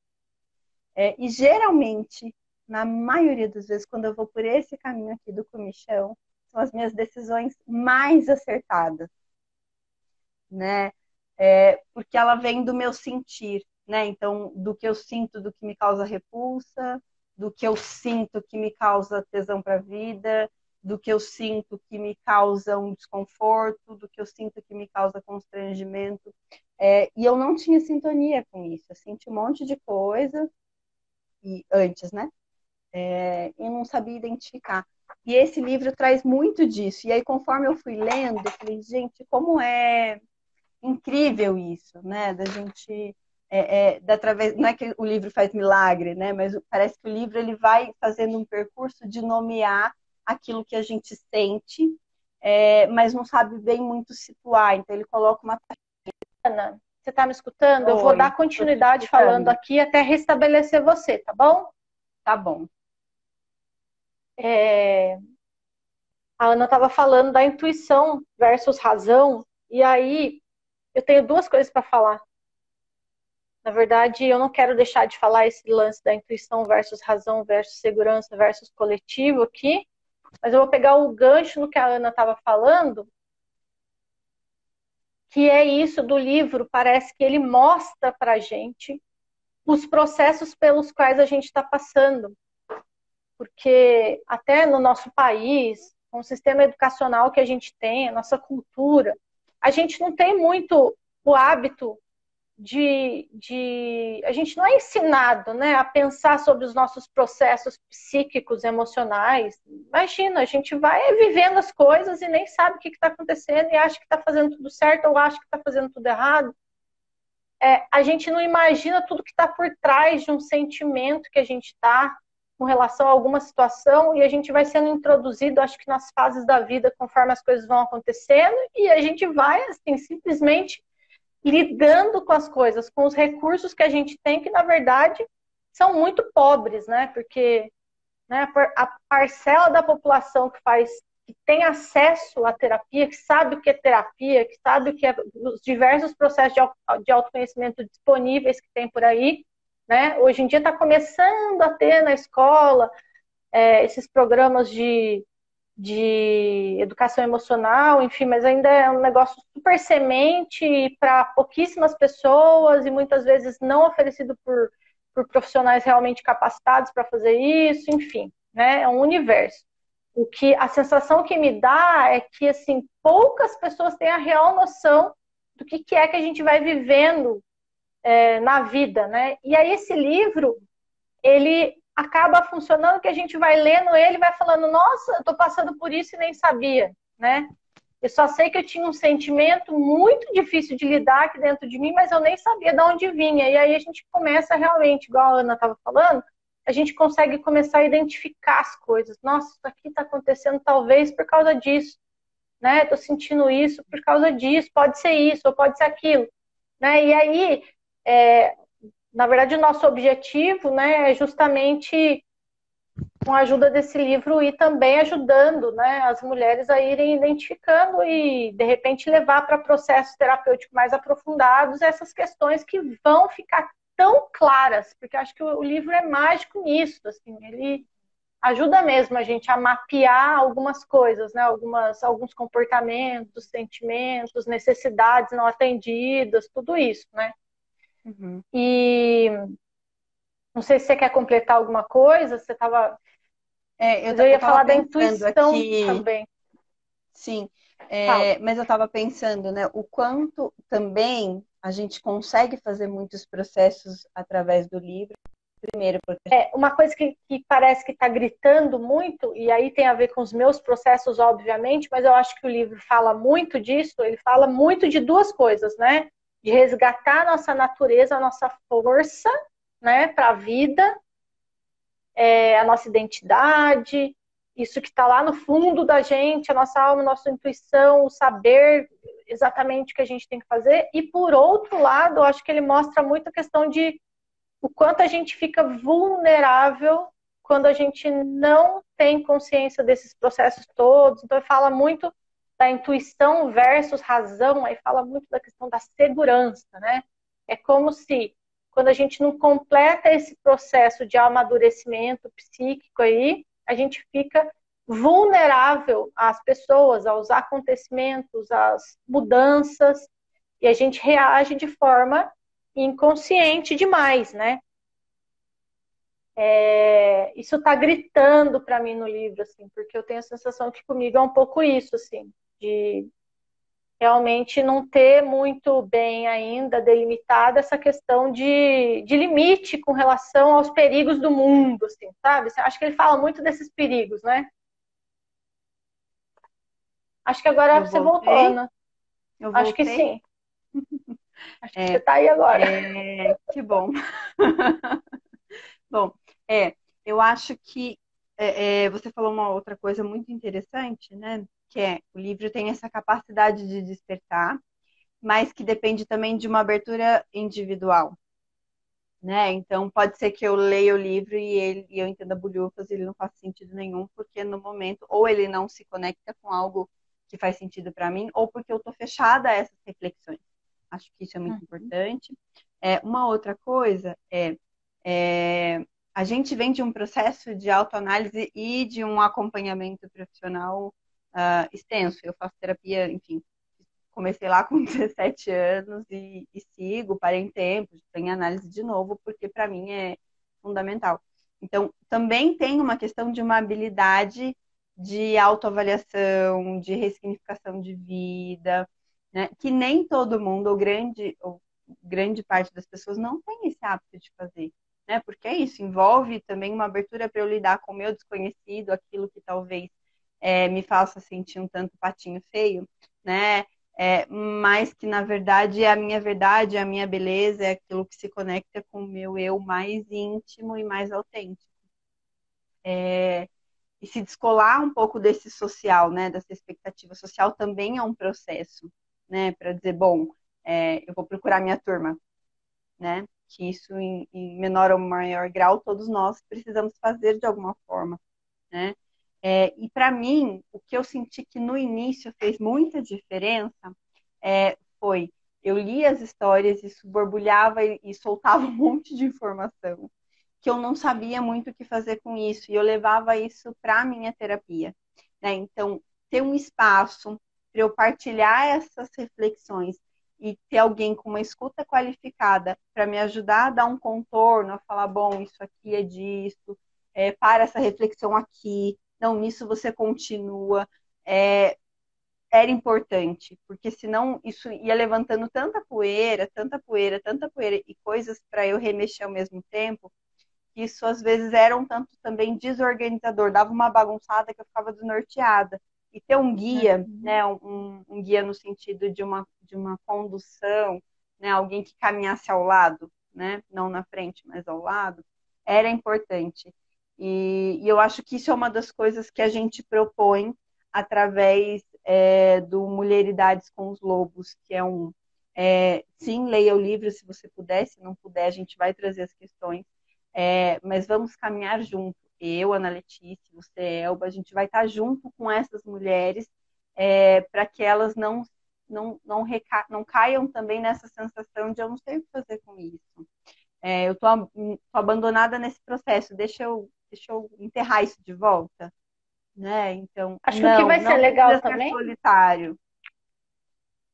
B: E geralmente, na maioria das vezes, quando eu vou por esse caminho aqui do comichão, são as minhas decisões mais acertadas, né? Porque ela vem do meu sentir, né? Então, do que eu sinto, do que me causa repulsa, do que eu sinto que me causa tesão para a vida, do que eu sinto que me causa um desconforto, do que eu sinto que me causa constrangimento. E eu não tinha sintonia com isso. Eu senti um monte de coisa antes, né? E não sabia identificar. E esse livro traz muito disso. E aí, conforme eu fui lendo, eu falei, gente, como é incrível isso, né? Da gente, através, não é que o livro faz milagre, né? Mas parece que o livro ele vai fazendo um percurso de nomear aquilo que a gente sente, mas não sabe bem muito situar. Então, ele coloca uma.
A: Ana, você está me escutando? Eu vou
B: Oi,
A: dar continuidade falando aqui até restabelecer você, tá bom?
B: Tá bom.
A: A Ana estava falando da intuição versus razão, e aí eu tenho duas coisas para falar. Na verdade, eu não quero deixar de falar esse lance da intuição versus razão versus segurança versus coletivo aqui, mas eu vou pegar o gancho no que a Ana estava falando, que é isso do livro, parece que ele mostra para a gente os processos pelos quais a gente está passando. Porque até no nosso país, com o sistema educacional que a gente tem, a nossa cultura, a gente não tem muito o hábito a gente não é ensinado, né, a pensar sobre os nossos processos psíquicos, emocionais. Imagina, a gente vai vivendo as coisas e nem sabe o que está acontecendo e acha que está fazendo tudo certo ou acha que está fazendo tudo errado. A gente não imagina tudo que está por trás de um sentimento que a gente está com relação a alguma situação, e a gente vai sendo introduzido, acho que nas fases da vida, conforme as coisas vão acontecendo, e a gente vai, assim, simplesmente lidando com as coisas, com os recursos que a gente tem, que na verdade são muito pobres, né? Porque, né, a parcela da população que tem acesso à terapia, que sabe o que é terapia, que sabe o que é os diversos processos de autoconhecimento disponíveis que tem por aí, né? Hoje em dia está começando a ter na escola esses programas de educação emocional, enfim, mas ainda é um negócio super semente para pouquíssimas pessoas e muitas vezes não oferecido por profissionais realmente capacitados para fazer isso, enfim, né? É um universo. A sensação que me dá é que, assim, poucas pessoas têm a real noção do que é que a gente vai vivendo na vida, né? E aí esse livro, ele acaba funcionando, que a gente vai lendo ele e vai falando, nossa, eu tô passando por isso e nem sabia, né? Eu só sei que eu tinha um sentimento muito difícil de lidar aqui dentro de mim, mas eu nem sabia de onde vinha. E aí a gente começa realmente, igual a Ana estava falando, a gente consegue começar a identificar as coisas. Nossa, isso aqui está acontecendo talvez por causa disso, né? Tô sentindo isso por causa disso, pode ser isso ou pode ser aquilo, né? E aí, na verdade, o nosso objetivo, né, é justamente, com a ajuda desse livro, ir também ajudando, né, as mulheres a irem identificando e, de repente, levar para processos terapêuticos mais aprofundados essas questões que vão ficar tão claras, porque eu acho que o livro é mágico nisso, assim, ele ajuda mesmo a gente a mapear algumas coisas, né, alguns comportamentos, sentimentos, necessidades não atendidas, tudo isso, né.
B: Uhum.
A: E não sei se você quer completar alguma coisa, você estava. Mas eu
B: Eu
A: ia
B: tava
A: falar da
B: pensando
A: intuição
B: aqui,
A: também.
B: sim,
A: Fala.
B: mas eu estava pensando, né, o quanto também a gente consegue fazer muitos processos através do livro. Primeiro, porque
A: Uma coisa que parece que está gritando muito, e aí tem a ver com os meus processos, obviamente, mas eu acho que o livro fala muito disso, ele fala muito de duas coisas, né? De resgatar a nossa natureza, a nossa força, né, para a vida, a nossa identidade, isso que está lá no fundo da gente, a nossa alma, a nossa intuição, o saber exatamente o que a gente tem que fazer. E por outro lado, eu acho que ele mostra muito a questão de o quanto a gente fica vulnerável quando a gente não tem consciência desses processos todos. Então, ele fala muito da intuição versus razão, aí fala muito da questão da segurança, né? É como se, quando a gente não completa esse processo de amadurecimento psíquico aí, a gente fica vulnerável às pessoas, aos acontecimentos, às mudanças, e a gente reage de forma inconsciente demais, né? Isso tá gritando para mim no livro, assim, porque eu tenho a sensação que comigo é um pouco isso, assim, de realmente não ter muito bem ainda delimitada essa questão de limite com relação aos perigos do mundo, assim, sabe? Acho que ele fala muito desses perigos, né? Acho que agora
B: eu
A: você voltou,
B: voltei,
A: Ana.
B: eu
A: Acho que
B: voltei.
A: sim. Acho que você
B: É,
A: tá aí agora.
B: que bom. Bom, eu acho que você falou uma outra coisa muito interessante, né? Que o livro tem essa capacidade de despertar, mas que depende também de uma abertura individual, né? Então pode ser que eu leia o livro e eu entenda bulhufas e ele não faz sentido nenhum, porque no momento ou ele não se conecta com algo que faz sentido para mim, ou porque eu estou fechada a essas reflexões. Acho que isso é muito importante. Uma outra coisa é, a gente vem de um processo de autoanálise e de um acompanhamento profissional extenso. Eu faço terapia, enfim, comecei lá com 17 anos e sigo, parei em tempo, estou em análise de novo, porque para mim é fundamental. Então, também tem uma questão de uma habilidade de autoavaliação, de ressignificação de vida, né? Que nem todo mundo, ou grande parte das pessoas não tem esse hábito de fazer, né? Porque é isso, envolve também uma abertura para eu lidar com o meu desconhecido, aquilo que talvez me faça sentir um tanto patinho feio, né? Mas que na verdade, a minha beleza, é aquilo que se conecta com o meu eu mais íntimo e mais autêntico. E se descolar um pouco desse social, né? Dessa expectativa social também é um processo, né? Para dizer, bom, eu vou procurar minha turma, né? Que isso em menor ou maior grau todos nós precisamos fazer de alguma forma, né? E para mim, o que eu senti que no início fez muita diferença foi eu lia as histórias, isso borbulhava e soltava um monte de informação que eu não sabia muito o que fazer com isso, e eu levava isso para a minha terapia, né? Então, ter um espaço para eu partilhar essas reflexões e ter alguém com uma escuta qualificada para me ajudar a dar um contorno, a falar, bom, isso aqui é disso, para essa reflexão aqui, não, nisso você continua, era importante, porque senão isso ia levantando tanta poeira, tanta poeira, tanta poeira, e coisas para eu remexer ao mesmo tempo, isso às vezes era um tanto também desorganizador, dava uma bagunçada que eu ficava desnorteada. E ter um guia, né, um guia no sentido de uma condução, né, alguém que caminhasse ao lado, né, não na frente, mas ao lado, era importante. E eu acho que isso é uma das coisas que a gente propõe através do Mulheridades com os Lobos, que é sim, leia o livro se você puder, se não puder, a gente vai trazer as questões, mas vamos caminhar junto. Eu, Ana Letícia, você, Elba, a gente vai estar junto com essas mulheres para que elas não caiam também nessa sensação de eu não sei o que fazer com isso. Eu estou abandonada nesse processo, deixa eu enterrar isso de volta. Né? Então,
A: Acho que o que vai ser
B: não
A: legal
B: precisa ser
A: também,
B: solitário.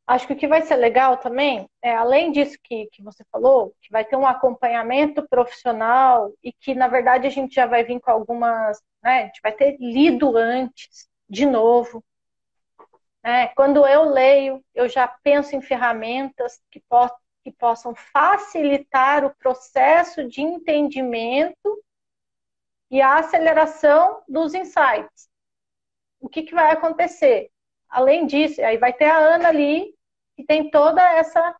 A: acho que o que vai ser legal também, além disso que você falou, que vai ter um acompanhamento profissional e que, na verdade, a gente já vai vir com algumas, né, a gente vai ter lido antes, de novo. Né? Quando eu leio, eu já penso em ferramentas que possam facilitar o processo de entendimento e a aceleração dos insights. O que vai acontecer? Além disso, aí vai ter a Ana ali, que tem toda essa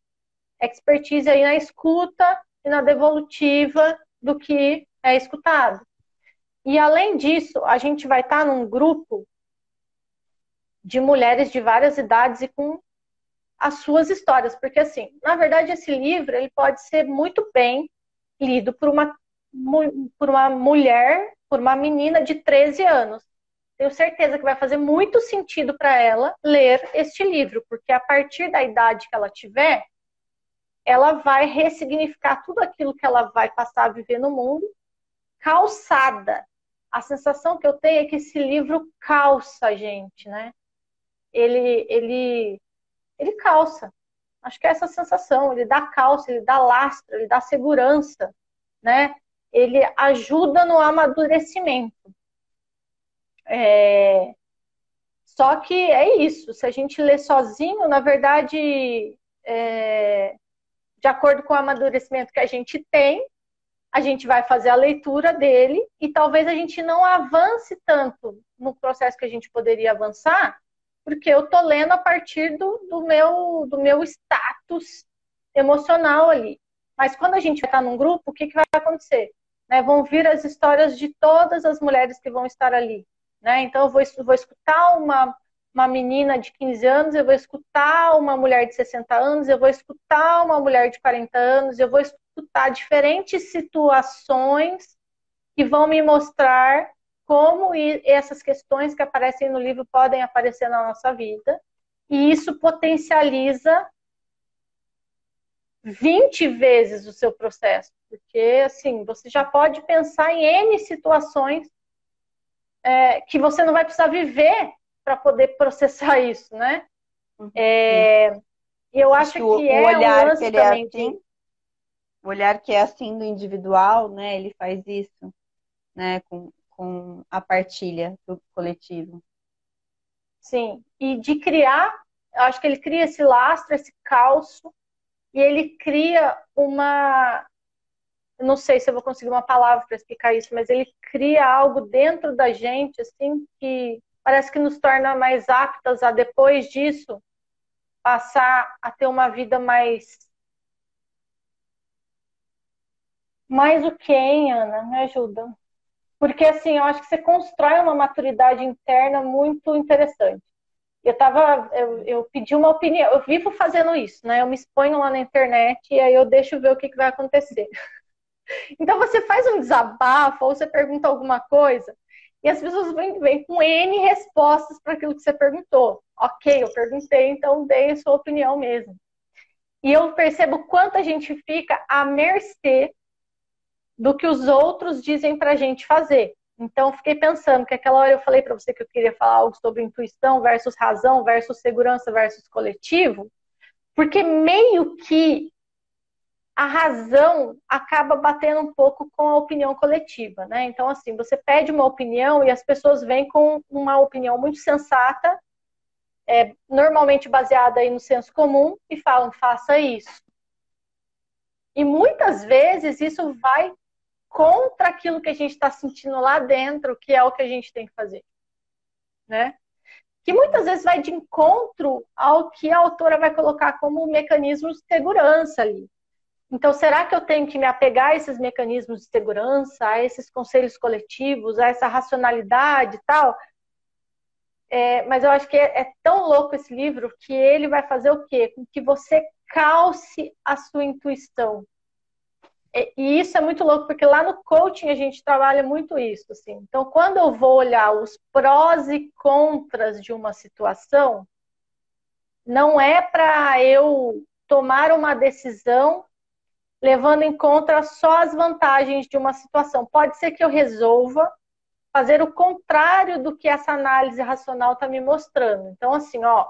A: expertise aí na escuta e na devolutiva do que é escutado. E além disso, a gente vai estar num grupo de mulheres de várias idades e com as suas histórias, porque assim, na verdade esse livro ele pode ser muito bem lido por uma mulher, por uma menina de 13 anos. Tenho certeza que vai fazer muito sentido para ela ler este livro, porque a partir da idade que ela tiver, ela vai ressignificar tudo aquilo que ela vai passar a viver no mundo, calçada. A sensação que eu tenho é que esse livro calça a gente, né? Ele calça. Acho que é essa sensação. Ele dá calça, ele dá lastro, ele dá segurança, né? Ele ajuda no amadurecimento. Só que é isso. Se a gente lê sozinho, na verdade, de acordo com o amadurecimento que a gente tem, a gente vai fazer a leitura dele e talvez a gente não avance tanto no processo que a gente poderia avançar, porque eu tô lendo a partir do meu status emocional ali. Mas quando a gente vai estar num grupo, o que vai acontecer? Né? Vão vir as histórias de todas as mulheres que vão estar ali. Né? Então eu vou escutar uma menina de 15 anos, eu vou escutar uma mulher de 60 anos, eu vou escutar uma mulher de 40 anos, eu vou escutar diferentes situações que vão me mostrar como essas questões que aparecem no livro podem aparecer na nossa vida. E isso potencializa 20 vezes o seu processo. Porque, assim, você já pode pensar em N situações que você não vai precisar viver para poder processar isso, né? Eu acho que
B: o
A: é um
B: olhar que
A: lance
B: ele é
A: também
B: assim, o olhar que é assim do individual, né? Ele faz isso, né? Com a partilha do coletivo.
A: sim, e de criar eu acho que ele cria esse lastro, esse calço, e ele cria uma, eu não sei se eu vou conseguir uma palavra para explicar isso, mas ele cria algo dentro da gente, assim, que parece que nos torna mais aptas a, depois disso, passar a ter uma vida mais o que, hein, Ana? Me ajuda. Porque, assim, eu acho que você constrói uma maturidade interna muito interessante. Eu pedi uma opinião, eu vivo fazendo isso, né? Eu me exponho lá na internet e aí eu deixo ver o que vai acontecer. Então você faz um desabafo ou você pergunta alguma coisa e as pessoas vêm com N respostas para aquilo que você perguntou. Ok, eu perguntei, então dei a sua opinião mesmo. E eu percebo quanto a gente fica à mercê do que os outros dizem para a gente fazer. Então, fiquei pensando que aquela hora eu falei para você que eu queria falar algo sobre intuição versus razão versus segurança versus coletivo, porque meio que a razão acaba batendo um pouco com a opinião coletiva, né? Então, assim, você pede uma opinião e as pessoas vêm com uma opinião muito sensata, normalmente baseada aí no senso comum, e falam, faça isso. E muitas vezes isso vai contra aquilo que a gente está sentindo lá dentro, que é o que a gente tem que fazer, né? Que muitas vezes vai de encontro ao que a autora vai colocar como mecanismos de segurança ali. Então, será que eu tenho que me apegar a esses mecanismos de segurança, a esses conselhos coletivos, a essa racionalidade e tal? Mas eu acho que é tão louco esse livro que ele vai fazer o quê? Com que você calce a sua intuição. E isso é muito louco, porque lá no coaching a gente trabalha muito isso, assim. Então, quando eu vou olhar os prós e contras de uma situação, não é para eu tomar uma decisão levando em conta só as vantagens de uma situação. Pode ser que eu resolva fazer o contrário do que essa análise racional está me mostrando. Então, assim, ó,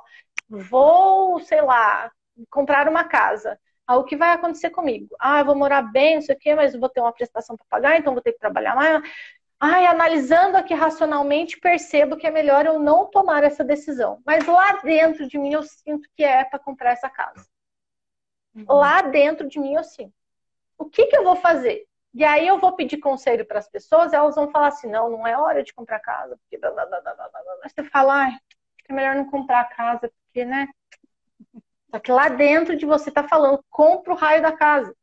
A: vou, sei lá, comprar uma casa. Ah, o que vai acontecer comigo? Ah, eu vou morar bem, não sei o quê, mas vou ter uma prestação para pagar, então vou ter que trabalhar mais. Ai, analisando aqui racionalmente, percebo que é melhor eu não tomar essa decisão. Mas lá dentro de mim eu sinto que é para comprar essa casa. Lá dentro de mim eu sinto. O que eu vou fazer? E aí eu vou pedir conselho para as pessoas, elas vão falar assim, não, não é hora de comprar casa, porque você fala, ai, é melhor não comprar casa, porque, né? Só que lá dentro de você tá falando, compra o raio da casa.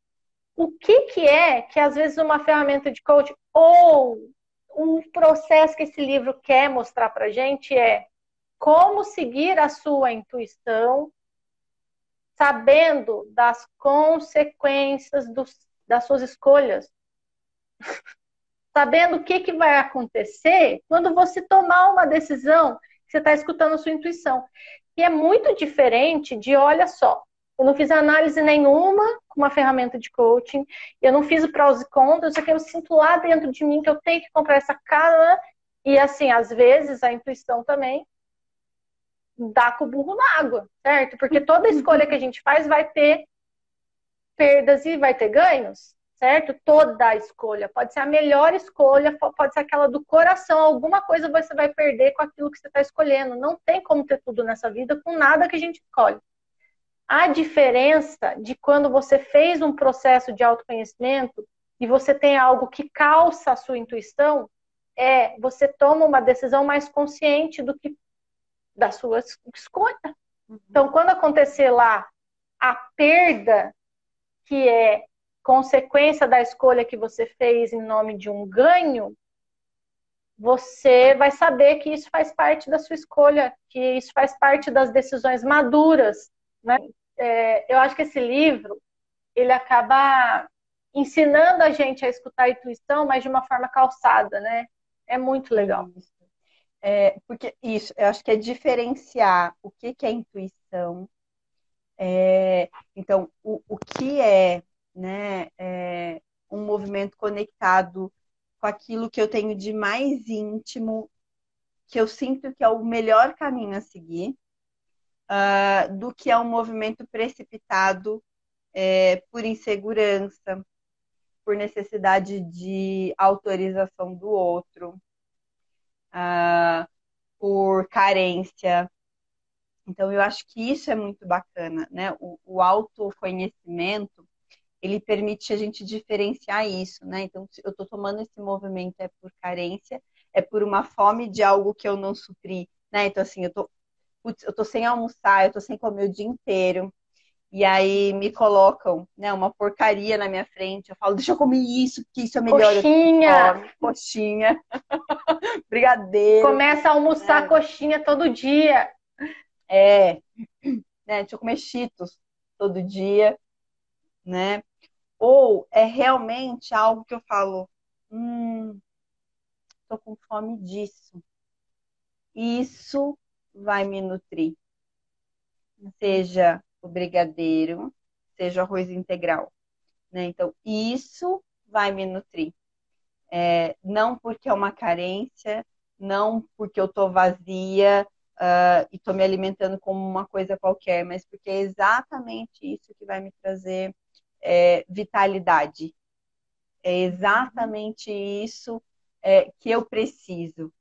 A: O que é que às vezes uma ferramenta de coaching ou um processo que esse livro quer mostrar pra gente é como seguir a sua intuição, sabendo das consequências das suas escolhas. Sabendo o que vai acontecer quando você tomar uma decisão que você está escutando a sua intuição. E é muito diferente de, olha só, eu não fiz análise nenhuma com uma ferramenta de coaching, eu não fiz o prós e contras, só que eu sinto lá dentro de mim que eu tenho que comprar essa casa, e assim, às vezes a intuição também dá com o burro na água, certo? Porque toda escolha que a gente faz vai ter perdas e vai ter ganhos, certo? Toda a escolha. Pode ser a melhor escolha, pode ser aquela do coração. Alguma coisa você vai perder com aquilo que você está escolhendo. Não tem como ter tudo nessa vida com nada que a gente escolhe. A diferença de quando você fez um processo de autoconhecimento e você tem algo que calça a sua intuição, você toma uma decisão mais consciente do que da sua escolha. Então, quando acontecer lá a perda que é consequência da escolha que você fez em nome de um ganho, você vai saber que isso faz parte da sua escolha, que isso faz parte das decisões maduras, né? Eu acho que esse livro, ele acaba ensinando a gente a escutar a intuição, mas de uma forma calçada, né? É muito legal.
B: Porque isso, eu acho que é diferenciar o que é intuição. Então, o que é, né, um movimento conectado com aquilo que eu tenho de mais íntimo, que eu sinto que é o melhor caminho a seguir, do que é um movimento precipitado por insegurança, por necessidade de autorização do outro, por carência. Então, eu acho que isso é muito bacana, né? O autoconhecimento, ele permite a gente diferenciar isso, né? Então, se eu estou tomando esse movimento é por carência, é por uma fome de algo que eu não supri, né? Então, assim, putz, eu tô sem almoçar, eu tô sem comer o dia inteiro, e aí me colocam, né, uma porcaria na minha frente, eu falo, deixa eu comer isso, porque isso é melhor, eu tô com
A: Coxinha!
B: fome, coxinha, brigadeiro,
A: Começa a almoçar
B: né?
A: coxinha todo dia.
B: É, né? Deixa eu comer Cheetos todo dia, né? Ou é realmente algo que eu falo, tô com fome disso. Isso vai me nutrir. Seja o brigadeiro, seja o arroz integral, né? Então, isso vai me nutrir. Não porque é uma carência, não porque eu tô vazia, e tô me alimentando como uma coisa qualquer, mas porque é exatamente isso que vai me trazer vitalidade. É exatamente isso que eu preciso,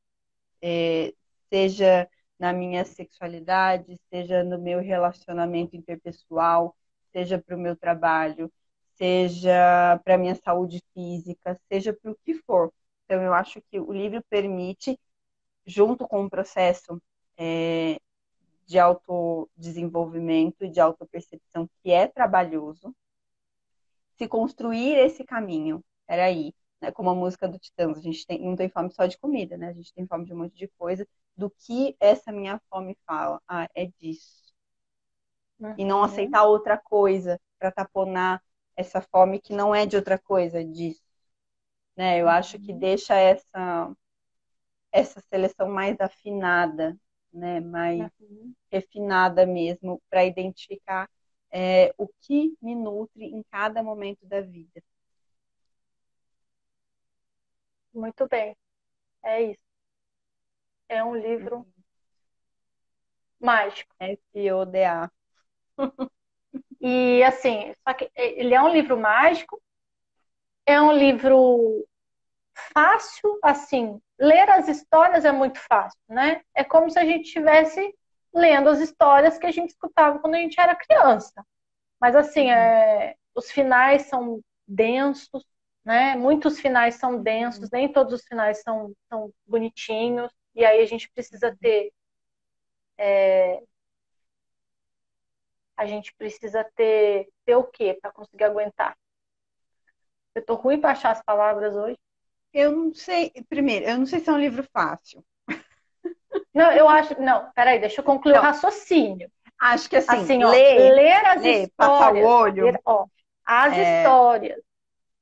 B: seja na minha sexualidade, seja no meu relacionamento interpessoal, seja para o meu trabalho, seja para a minha saúde física, seja para o que for. Então, eu acho que o livro permite, junto com o processo de autodesenvolvimento e de autopercepção, que é trabalhoso, se construir esse caminho. Peraí, né? Como a música do Titãs, a gente não tem fome só de comida, né? A gente tem fome de um monte de coisa. Do que essa minha fome fala? Ah, é disso. E não
A: Uhum.
B: aceitar outra coisa para taponar essa fome que não é de outra coisa, é disso. Né? Eu acho que
A: Uhum.
B: deixa essa seleção mais afinada, né? Mais
A: Uhum.
B: refinada mesmo, para identificar o que me nutre em cada momento da vida.
A: Muito bem. É isso. É um livro mágico.
B: FODA.
A: E assim, só que ele é um livro mágico, é um livro fácil, assim, ler as histórias é muito fácil, né? É como se a gente estivesse lendo as histórias que a gente escutava quando a gente era criança. Mas assim,
B: Uhum.
A: os finais são densos, né? Muitos finais são densos,
B: Uhum.
A: nem todos os finais são bonitinhos. E aí a gente precisa ter, ter o quê para conseguir aguentar? Eu tô ruim para achar as palavras hoje.
B: Eu não sei, primeiro, eu não sei se é um livro fácil.
A: Não, eu acho. Não, peraí, deixa eu concluir o
B: Não,
A: raciocínio.
B: acho que assim,
A: Assim, ó, ler as
B: passar o
A: histórias,
B: olho.
A: ó, as histórias,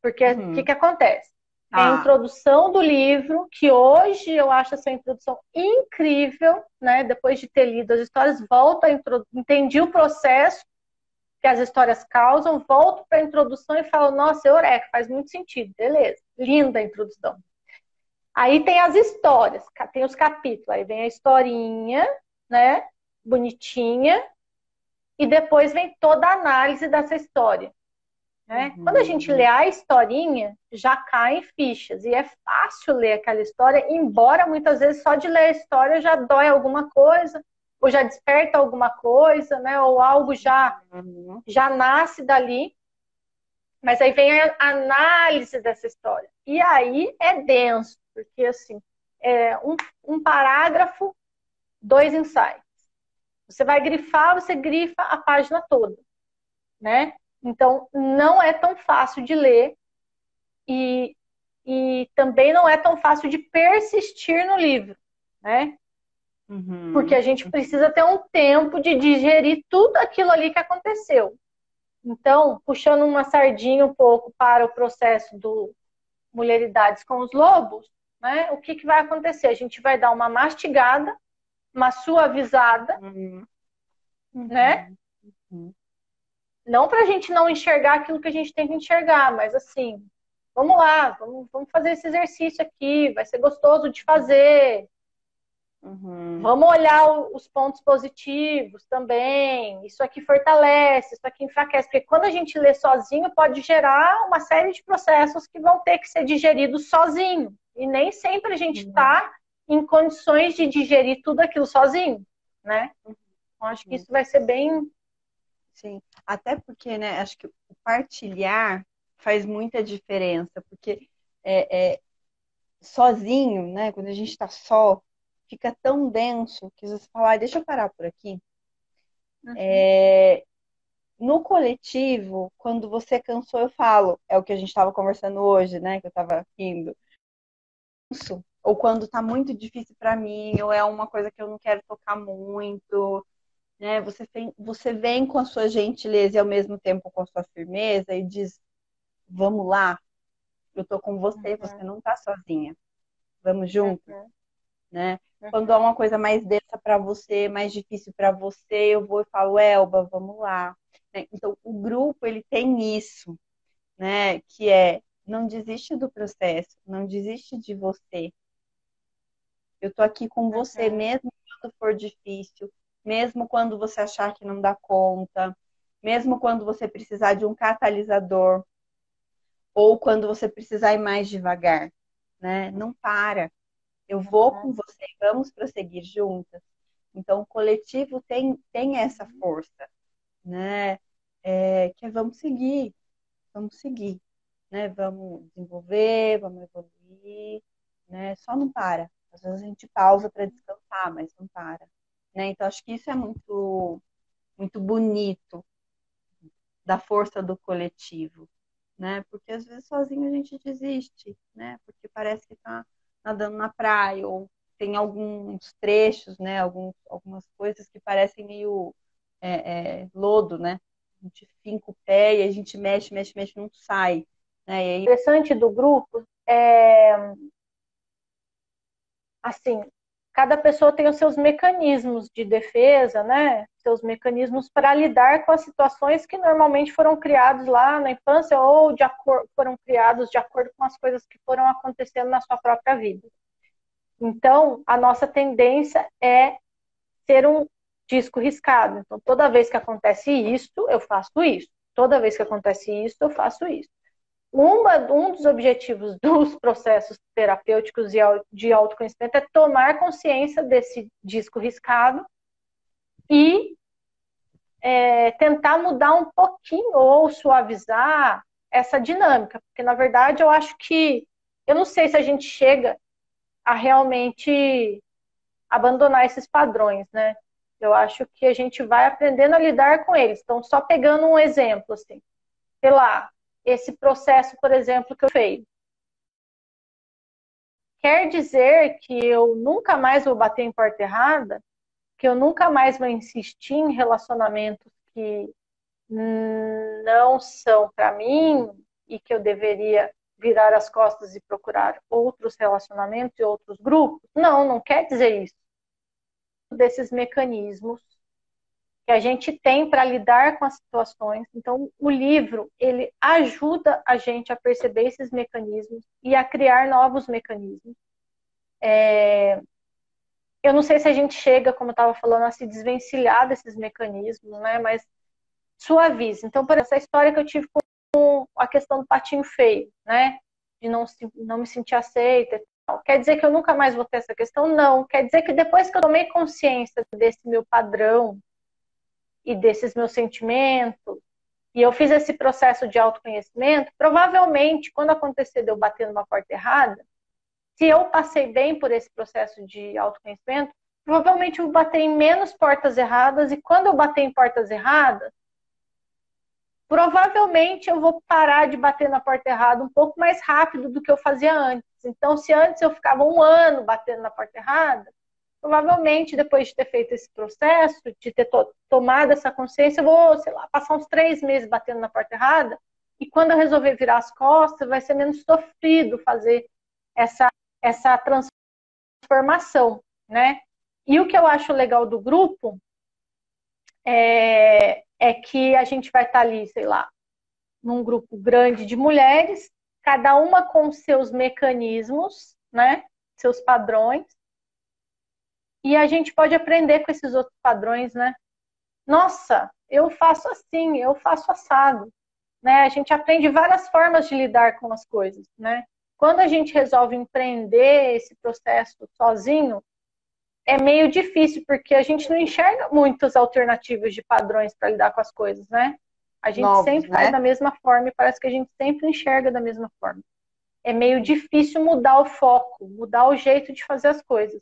A: porque o que
B: Uhum,
A: que acontece? É a
B: tá.
A: introdução do livro, que hoje eu acho essa introdução incrível, né? Depois de ter lido as histórias, volto a entendi o processo que as histórias causam, volto para a introdução e falo, nossa, eureka, faz muito sentido, beleza, linda a introdução. Aí tem as histórias, tem os capítulos, aí vem a historinha, né? Bonitinha, e depois vem toda a análise dessa história. Né? Quando a gente lê
B: Uhum,
A: a historinha, já caem fichas. E é fácil ler aquela história, embora muitas vezes só de ler a história já dói alguma coisa, ou já desperta alguma coisa, né? Ou algo
B: uhum,
A: já nasce dali. Mas aí vem a análise dessa história. E aí é denso, porque assim, é um parágrafo, dois insights. Você vai grifar, você grifa a página toda, né? Então, não é tão fácil de ler e, e também não é tão fácil de persistir no livro, né? Porque
B: uhum,
A: a gente precisa ter um tempo de digerir tudo aquilo ali que aconteceu. Então, puxando uma sardinha um pouco para o processo do Mulheridades com os Lobos, né? O que, que vai acontecer? A gente vai dar uma mastigada, uma suavizada,
B: uhum,
A: né?
B: uhum, uhum,
A: Não para a gente não enxergar aquilo que a gente tem que enxergar, mas assim, vamos lá, vamos fazer esse exercício aqui, vai ser gostoso de fazer.
B: uhum,
A: Vamos olhar os pontos positivos também. Isso aqui fortalece, isso aqui enfraquece. Porque quando a gente lê sozinho, pode gerar uma série de processos que vão ter que ser digeridos sozinho. E nem sempre a gente
B: uhum.
A: está em condições de digerir tudo aquilo sozinho, né? Eu acho que isso vai ser bem...
B: Sim, até porque, né, acho que o partilhar faz muita diferença, porque sozinho, né, quando a gente está só, fica tão denso que você fala, deixa eu parar por aqui.
A: Uhum.
B: No coletivo, quando você cansou, eu falo, é o que a gente estava conversando hoje, né, que eu estava rindo. Ou quando tá muito difícil para mim, ou é uma coisa que eu não quero tocar muito, né? Você vem com a sua gentileza e ao mesmo tempo com a sua firmeza e diz: vamos lá, eu tô com você, você
A: Uhum.
B: não tá sozinha, vamos juntos,
A: Uhum.
B: né? Quando é
A: Uhum.
B: uma coisa mais densa para você, mais difícil para você, eu vou e falo: Elba, vamos lá. Né? Então, o grupo ele tem isso, né? Que é não desiste do processo, não desiste de você. Eu tô aqui com você
A: Uhum.
B: mesmo quando for difícil, mesmo quando você achar que não dá conta, mesmo quando você precisar de um catalisador ou quando você precisar ir mais devagar, né? Não para. Eu vou
A: Uhum.
B: com você, vamos prosseguir juntas. Então, o coletivo tem essa força, né? Que é vamos seguir, né? Vamos desenvolver, vamos evoluir, né? Só não para. Às vezes a gente pausa para descansar, mas não para, né? Então acho que isso é muito bonito da força do coletivo, né? Porque às vezes sozinho a gente desiste, né? Porque parece que está nadando na praia ou tem alguns trechos, né? Algumas coisas que parecem meio lodo, né? A gente finca o pé e a gente mexe, mexe, mexe, não sai. Né? E aí,
A: Interessante do grupo é assim, cada pessoa tem os seus mecanismos de defesa, né? Seus mecanismos para lidar com as situações que normalmente foram criados lá na infância ou foram criados de acordo com as coisas que foram acontecendo na sua própria vida. Então, a nossa tendência é ser um disco riscado. Então, toda vez que acontece isso, eu faço isso. Toda vez que acontece isso, eu faço isso. Um dos objetivos dos processos terapêuticos de autoconhecimento é tomar consciência desse disco riscado e tentar mudar um pouquinho ou suavizar essa dinâmica. Porque, na verdade, eu acho que eu não sei se a gente chega a realmente abandonar esses padrões, né? Eu acho que a gente vai aprendendo a lidar com eles. Então, só pegando um exemplo, assim, sei lá, esse processo, por exemplo, que eu fiz. Quer dizer que eu nunca mais vou bater em porta errada, que eu nunca mais vou insistir em relacionamentos que não são para mim e que eu deveria virar as costas e procurar outros relacionamentos e outros grupos? Não, não quer dizer isso. Desses mecanismos que a gente tem para lidar com as situações. Então, o livro, ele ajuda a gente a perceber esses mecanismos e a criar novos mecanismos. Eu não sei se a gente chega, como eu estava falando, a se desvencilhar desses mecanismos, né? Mas suaviza. Então, por exemplo, essa história que eu tive com a questão do patinho feio, né? De não me sentir aceita. Quer dizer que eu nunca mais vou ter essa questão? Não. Quer dizer que depois que eu tomei consciência desse meu padrão e desses meus sentimentos, e eu fiz esse processo de autoconhecimento, provavelmente, quando acontecer de eu bater numa porta errada, se eu passei bem por esse processo de autoconhecimento, provavelmente eu vou bater em menos portas erradas, e quando eu bater em portas erradas, provavelmente eu vou parar de bater na porta errada um pouco mais rápido do que eu fazia antes. Então, se antes eu ficava um ano batendo na porta errada, provavelmente depois de ter feito esse processo, de ter tomado essa consciência, eu vou, sei lá, passar uns 3 meses batendo na porta errada, e quando eu resolver virar as costas, vai ser menos sofrido fazer essa transformação, né? E o que eu acho legal do grupo é que a gente vai estar ali, sei lá, num grupo grande de mulheres, cada uma com seus mecanismos, né? Seus padrões, e a gente pode aprender com esses outros padrões, né? Nossa, eu faço assim, eu faço assado, né? A gente aprende várias formas de lidar com as coisas, né? Quando a gente resolve empreender esse processo sozinho, é meio difícil, porque a gente não enxerga muitas alternativas de padrões para lidar com as coisas, né? A gente
B: Novos,
A: sempre faz
B: né?
A: da mesma forma e parece que a gente sempre enxerga da mesma forma. É meio difícil mudar o foco, mudar o jeito de fazer as coisas.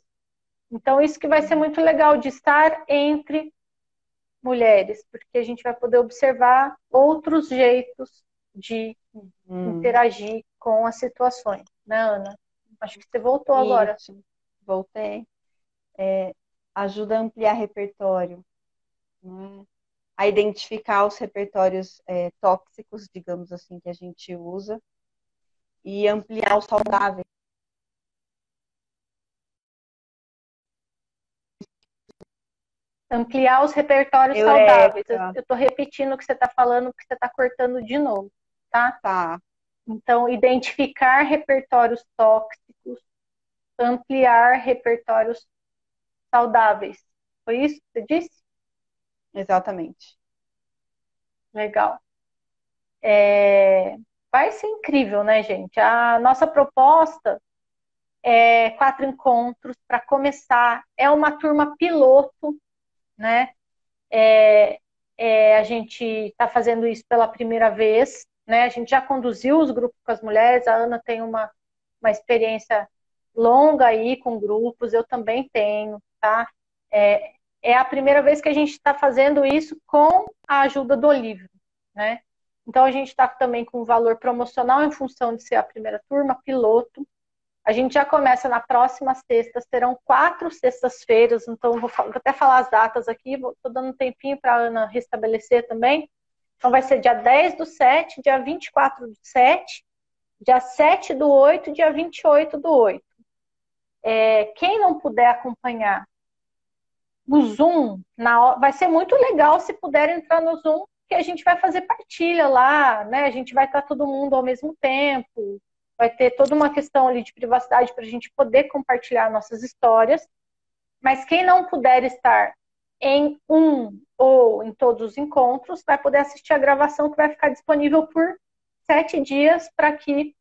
A: Então, isso que vai ser muito legal de estar entre mulheres, porque a gente vai poder observar outros jeitos de
B: Hum,
A: interagir com as situações, né, Ana? Acho que você voltou agora.
B: isso, voltei. Ajuda a ampliar repertório, né? A identificar os repertórios tóxicos, digamos assim, que a gente usa, e ampliar os saudáveis.
A: Ampliar os repertórios saudáveis. Eu
B: Eureka!
A: estou repetindo o que você está falando, porque você está cortando de novo, tá?
B: Tá.
A: Então, identificar repertórios tóxicos, ampliar repertórios saudáveis. Foi isso que você disse?
B: Exatamente.
A: Legal. Vai ser incrível, né, gente? A nossa proposta é 4 encontros para começar. É uma turma piloto, né? A gente está fazendo isso pela primeira vez, né? A gente já conduziu os grupos com as mulheres, a Ana tem uma experiência longa aí com grupos, eu também tenho, tá? É, é a primeira vez que a gente está fazendo isso com a ajuda do livro, né? Então a gente está também com um valor promocional em função de ser a primeira turma, piloto. A gente já começa na próxima sexta, serão 4 sextas-feiras, então vou até falar as datas aqui, estou dando um tempinho para a Ana restabelecer também. Então vai ser dia 10/7, dia 24/7, dia 7/8, dia 28/8. Quem não puder acompanhar o Zoom, vai ser muito legal se puder entrar no Zoom, que a gente vai fazer partilha lá, né? A gente vai estar todo mundo ao mesmo tempo, vai ter toda uma questão ali de privacidade para a gente poder compartilhar nossas histórias. Mas quem não puder estar em um ou em todos os encontros, vai poder assistir a gravação que vai ficar disponível por 7 dias para que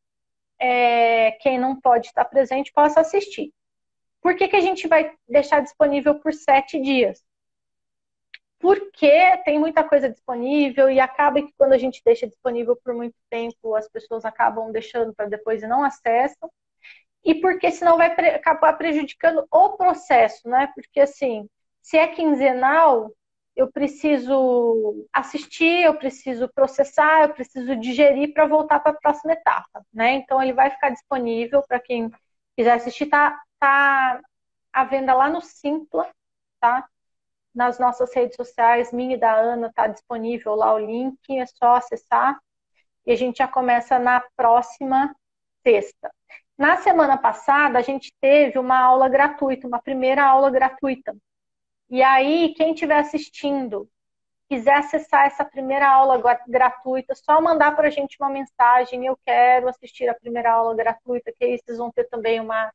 A: quem não pode estar presente possa assistir. Por que a gente vai deixar disponível por 7 dias? Porque tem muita coisa disponível e acaba que quando a gente deixa disponível por muito tempo, as pessoas acabam deixando para depois e não acessam. E porque senão vai acabar prejudicando o processo, né? Porque assim, se é quinzenal, eu preciso assistir, eu preciso processar, eu preciso digerir para voltar para a próxima etapa, né? Então ele vai ficar disponível para quem quiser assistir, tá à venda lá no Simpla, tá? Nas nossas redes sociais, minha e da Ana, tá disponível lá o link, é só acessar e a gente já começa na próxima sexta. Na semana passada, a gente teve uma aula gratuita, uma primeira aula gratuita. E aí, quem estiver assistindo, quiser acessar essa primeira aula gratuita, só mandar para a gente uma mensagem, eu quero assistir a primeira aula gratuita, que aí vocês vão ter também uma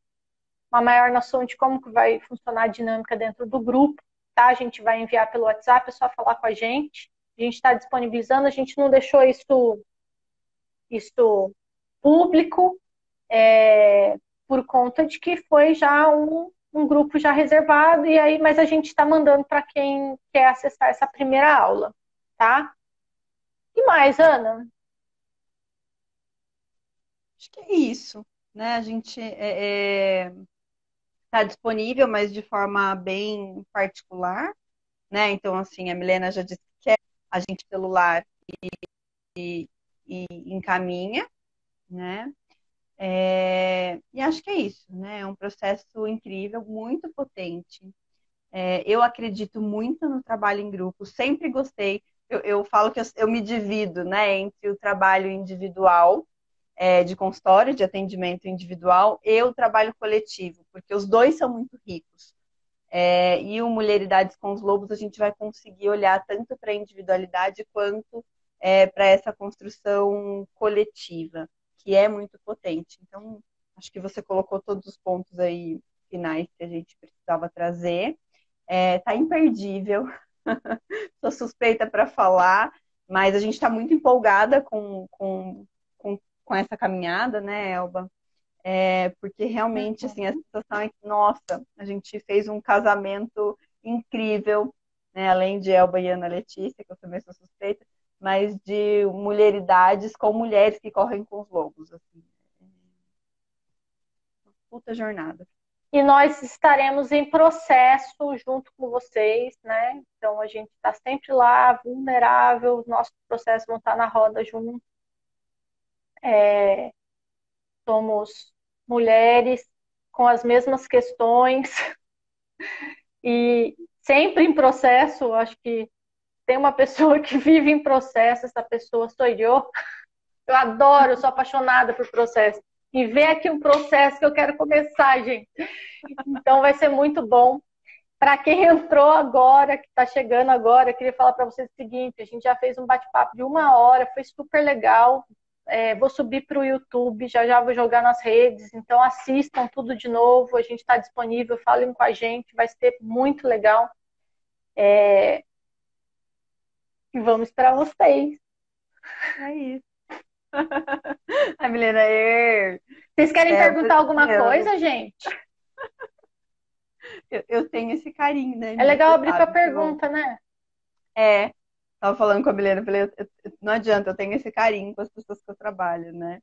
A: maior noção de como que vai funcionar a dinâmica dentro do grupo, tá? A gente vai enviar pelo WhatsApp, é só falar com a gente. A gente está disponibilizando, a gente não deixou isso público, por conta de que foi já um grupo já reservado, e aí, mas a gente está mandando para quem quer acessar essa primeira aula, tá? E mais, Ana?
B: Acho que é isso, né? A gente está disponível, mas de forma bem particular, né? Então, assim, a Milena já disse que quer a gente celular e, e encaminha, né? E acho que é isso, né? É um processo incrível, muito potente. Eu acredito muito no trabalho em grupo, sempre gostei. Eu falo que eu me divido, né, entre o trabalho individual, de consultório, de atendimento individual, e o trabalho coletivo, porque os dois são muito ricos. E o Mulheridades com os Lobos, a gente vai conseguir olhar tanto para a individualidade quanto para essa construção coletiva, que é muito potente. Então, acho que você colocou todos os pontos aí finais que a gente precisava trazer. Tá imperdível, sou suspeita para falar, mas a gente está muito empolgada com essa caminhada, né, Elba? porque realmente, assim, a
A: Uhum.
B: sensação é que, nossa, a gente fez um casamento incrível, né? Além de Elba e Ana Letícia, que eu também sou suspeita, mas de mulheridades com mulheres que correm com os lobos, assim. Puta jornada.
A: E nós estaremos em processo junto com vocês, né? Então a gente está sempre lá, vulnerável, nossos processos vão estar na roda junto. Somos mulheres com as mesmas questões e sempre em processo. Acho que tem uma pessoa que vive em processo, essa pessoa sou eu. Eu adoro, eu sou apaixonada por processo. E ver aqui um processo que eu quero começar, gente. Então vai ser muito bom. Para quem entrou agora, que está chegando agora, eu queria falar para vocês o seguinte: a gente já fez um bate-papo de 1 hora, foi super legal. Vou subir para o YouTube, já já vou jogar nas redes, então assistam tudo de novo. A gente está disponível, falem com a gente, vai ser muito legal. E vamos esperar vocês.
B: É isso. A Milena,
A: Vocês querem perguntar alguma
B: eu,
A: coisa, gente?
B: eu tenho esse carinho, né,
A: É
B: Ni?
A: legal
B: Você
A: abrir para
B: sabe que eu.
A: pergunta, né?
B: É, tava falando com a Milena, eu falei, não adianta, eu tenho esse carinho com as pessoas que eu trabalho, né?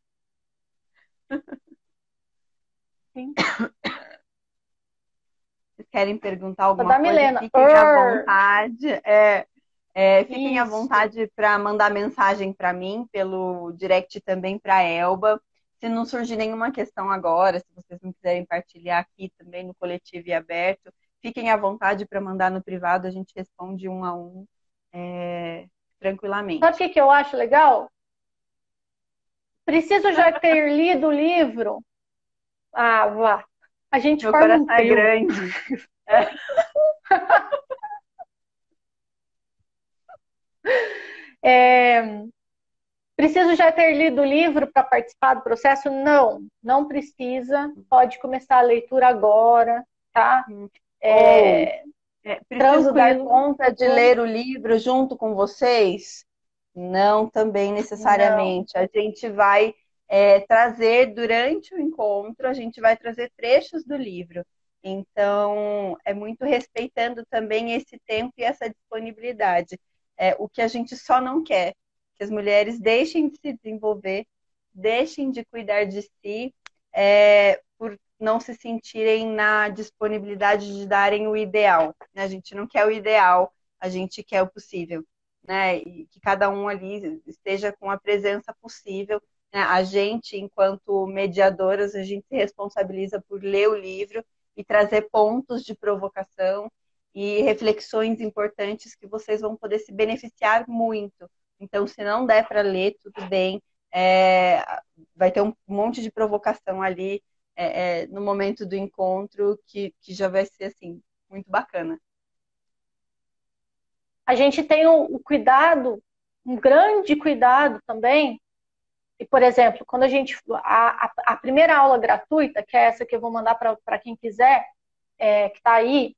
A: Sim.
B: Vocês querem perguntar
A: Sou
B: alguma
A: da
B: coisa,
A: Milena.
B: fiquem à vontade. Fiquem à
A: Isso.
B: vontade para mandar mensagem para mim, pelo direct também para a Elba. Se não surgir nenhuma questão agora, se vocês não quiserem partilhar aqui também no coletivo e aberto, fiquem à vontade para mandar no privado, a gente responde um a um,
A: Sabe o
B: tranquilamente.
A: que eu acho legal? Preciso já ter lido o livro? Ah, vá. A gente
B: Meu
A: forma um
B: coração é
A: trio.
B: grande. É,
A: É, preciso já ter lido o livro para participar do processo? Não, não precisa. Pode começar a leitura agora, tá?
B: ou
A: É,
B: preciso dar
A: tranquilo.
B: conta de ler o livro junto com vocês? Não, também
A: Não.
B: necessariamente. A gente vai trazer durante o encontro, a gente vai trazer trechos do livro. Então, é muito respeitando também esse tempo e essa disponibilidade. O que a gente só não quer, que as mulheres deixem de se desenvolver, deixem de cuidar de si, por não se sentirem na disponibilidade de darem o ideal. Né? A gente não quer o ideal, a gente quer o possível. Né? E que cada um ali esteja com a presença possível. Né? A gente, enquanto mediadoras, a gente se responsabiliza por ler o livro e trazer pontos de provocação e reflexões importantes que vocês vão poder se beneficiar muito. Então, se não der para ler, tudo bem. Vai ter um monte de provocação ali no momento do encontro que já vai ser assim muito bacana.
A: A gente tem o cuidado, um grande cuidado também. E, por exemplo, quando a gente. A primeira aula gratuita, que é essa que eu vou mandar para quem quiser, que está aí,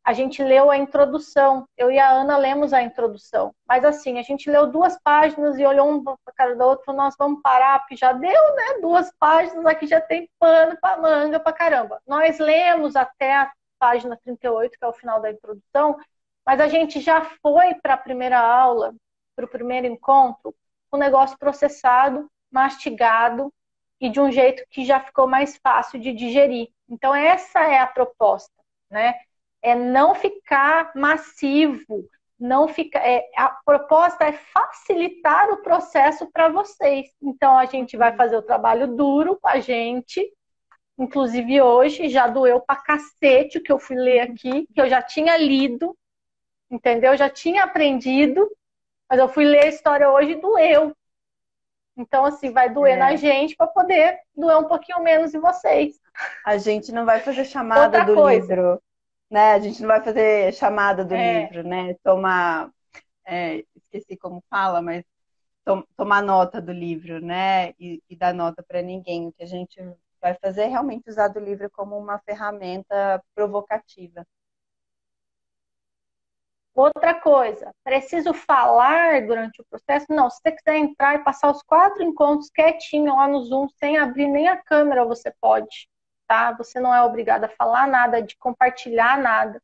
A: a gente leu a introdução. Eu e a Ana lemos a introdução. Mas assim, a gente leu 2 páginas e olhou um para a cara da outra e falou, nós vamos parar, porque já deu, né? 2 páginas, aqui já tem pano para manga para caramba. Nós lemos até a página 38, que é o final da introdução, mas a gente já foi para a primeira aula, para o primeiro encontro, com o negócio processado, mastigado e de um jeito que já ficou mais fácil de digerir. Então, essa é a proposta, né? É não ficar massivo, não ficar. A proposta é facilitar o processo para vocês. Então a gente vai fazer o trabalho duro com a gente. Inclusive hoje já doeu pra cacete o que eu fui ler aqui, que eu já tinha lido, entendeu? Eu já tinha aprendido, mas eu fui ler a história hoje e doeu. Então, assim, vai doer na
B: É,
A: gente para poder doer um pouquinho menos em vocês.
B: a gente não vai fazer chamada
A: Outra
B: do
A: coisa,
B: livro, né? A gente não vai fazer chamada do
A: é,
B: livro, né? Esqueci como fala, mas tomar nota do livro, né? E dar nota para ninguém. O que a gente vai fazer é realmente usar do livro como uma ferramenta provocativa.
A: Outra coisa, preciso falar durante o processo? Não, se você quiser entrar e passar os 4 encontros quietinho lá no Zoom, sem abrir nem a câmera, você pode, tá? Você não é obrigado a falar nada, de compartilhar nada,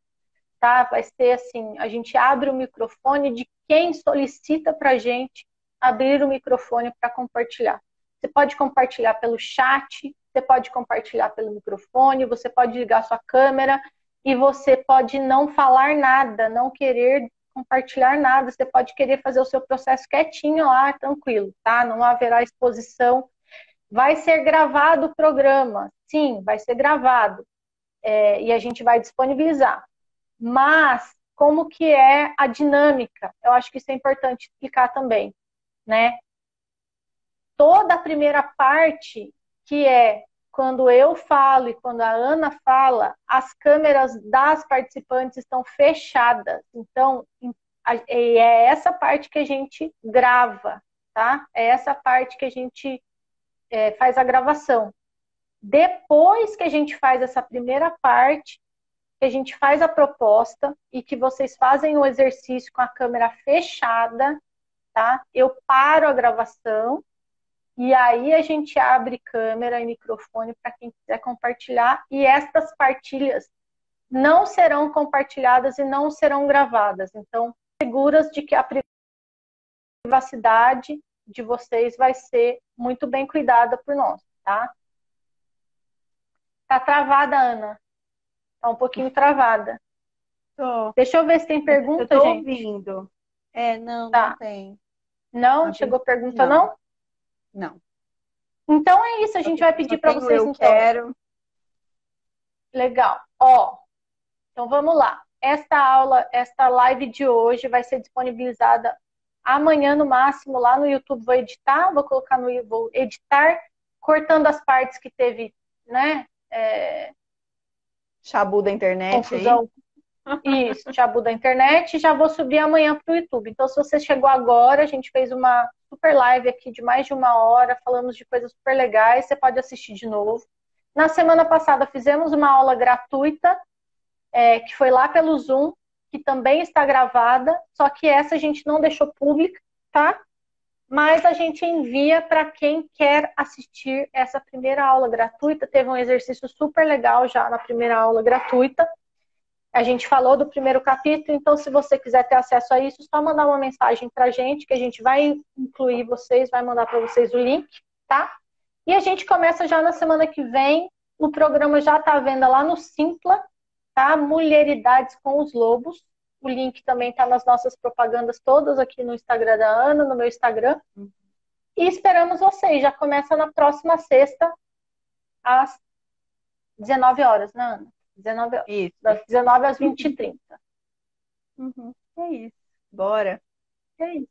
A: tá? Vai ser assim, a gente abre o microfone de quem solicita pra gente abrir o microfone para compartilhar. Você pode compartilhar pelo chat, você pode compartilhar pelo microfone, você pode ligar sua câmera e você pode não falar nada, não querer compartilhar nada, você pode querer fazer o seu processo quietinho lá, tranquilo, tá? Não haverá exposição. Vai ser gravado o programa, sim, vai ser gravado, e a gente vai disponibilizar. Mas como que é a dinâmica? Eu acho que isso é importante explicar também, né? Toda a primeira parte, que é quando eu falo e quando a Ana fala, as câmeras das participantes estão fechadas. Então, é essa parte que a gente grava, tá? É essa parte que a gente faz a gravação. Depois que a gente faz essa primeira parte, que a gente faz a proposta e que vocês fazem o exercício com a câmera fechada, tá? Eu paro a gravação e aí a gente abre câmera e microfone para quem quiser compartilhar, e estas partilhas não serão compartilhadas e não serão gravadas. Então, seguras de que a privacidade de vocês vai ser muito bem cuidada por nós, tá? Tá travada, Ana. Tá um pouquinho travada.
B: Tô.
A: Deixa eu ver se tem
B: Eu
A: pergunta,
B: tô
A: gente.
B: ouvindo. É, não
A: Tá.
B: tem.
A: Não?
B: A
A: Chegou
B: princípio,
A: pergunta,
B: não.
A: não?
B: Não.
A: Então é isso, a gente vai
B: Só
A: pedir para
B: tem o
A: vocês,
B: eu
A: então.
B: quero.
A: Legal. Ó, então vamos lá. Esta aula, esta live de hoje vai ser disponibilizada amanhã no máximo lá no YouTube. Vou editar, vou colocar no vou editar, cortando as partes que teve, né?
B: Chabu da internet aí.
A: Confusão. Isso, chabu da internet. Já vou subir amanhã para o YouTube. Então, se você chegou agora, a gente fez uma super live aqui de mais de 1 hora, falamos de coisas super legais. Você pode assistir de novo. Na semana passada fizemos uma aula gratuita, que foi lá pelo Zoom, que também está gravada, só que essa a gente não deixou pública, tá? Mas a gente envia para quem quer assistir essa primeira aula gratuita. Teve um exercício super legal já na primeira aula gratuita. A gente falou do primeiro capítulo, então se você quiser ter acesso a isso, só mandar uma mensagem para a gente, que a gente vai incluir vocês, vai mandar para vocês o link, tá? E a gente começa já na semana que vem. O programa já está à venda lá no Simpla, tá? Mulheridades com os Lobos. O link também está nas nossas propagandas todas aqui no Instagram da Ana, no meu Instagram. E esperamos vocês. Já começa na próxima sexta, às 19 horas, né, Ana? 19 horas.
B: Isso.
A: Das 19 às 20h30.
B: Uhum. É isso. Bora.
A: É isso.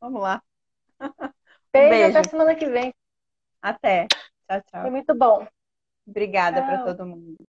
B: Vamos lá.
A: Beijo,
B: Beijo.
A: até semana que vem.
B: Até. Tchau,
A: Foi
B: tchau.
A: muito bom.
B: Obrigada para
A: Tchau.
B: todo mundo.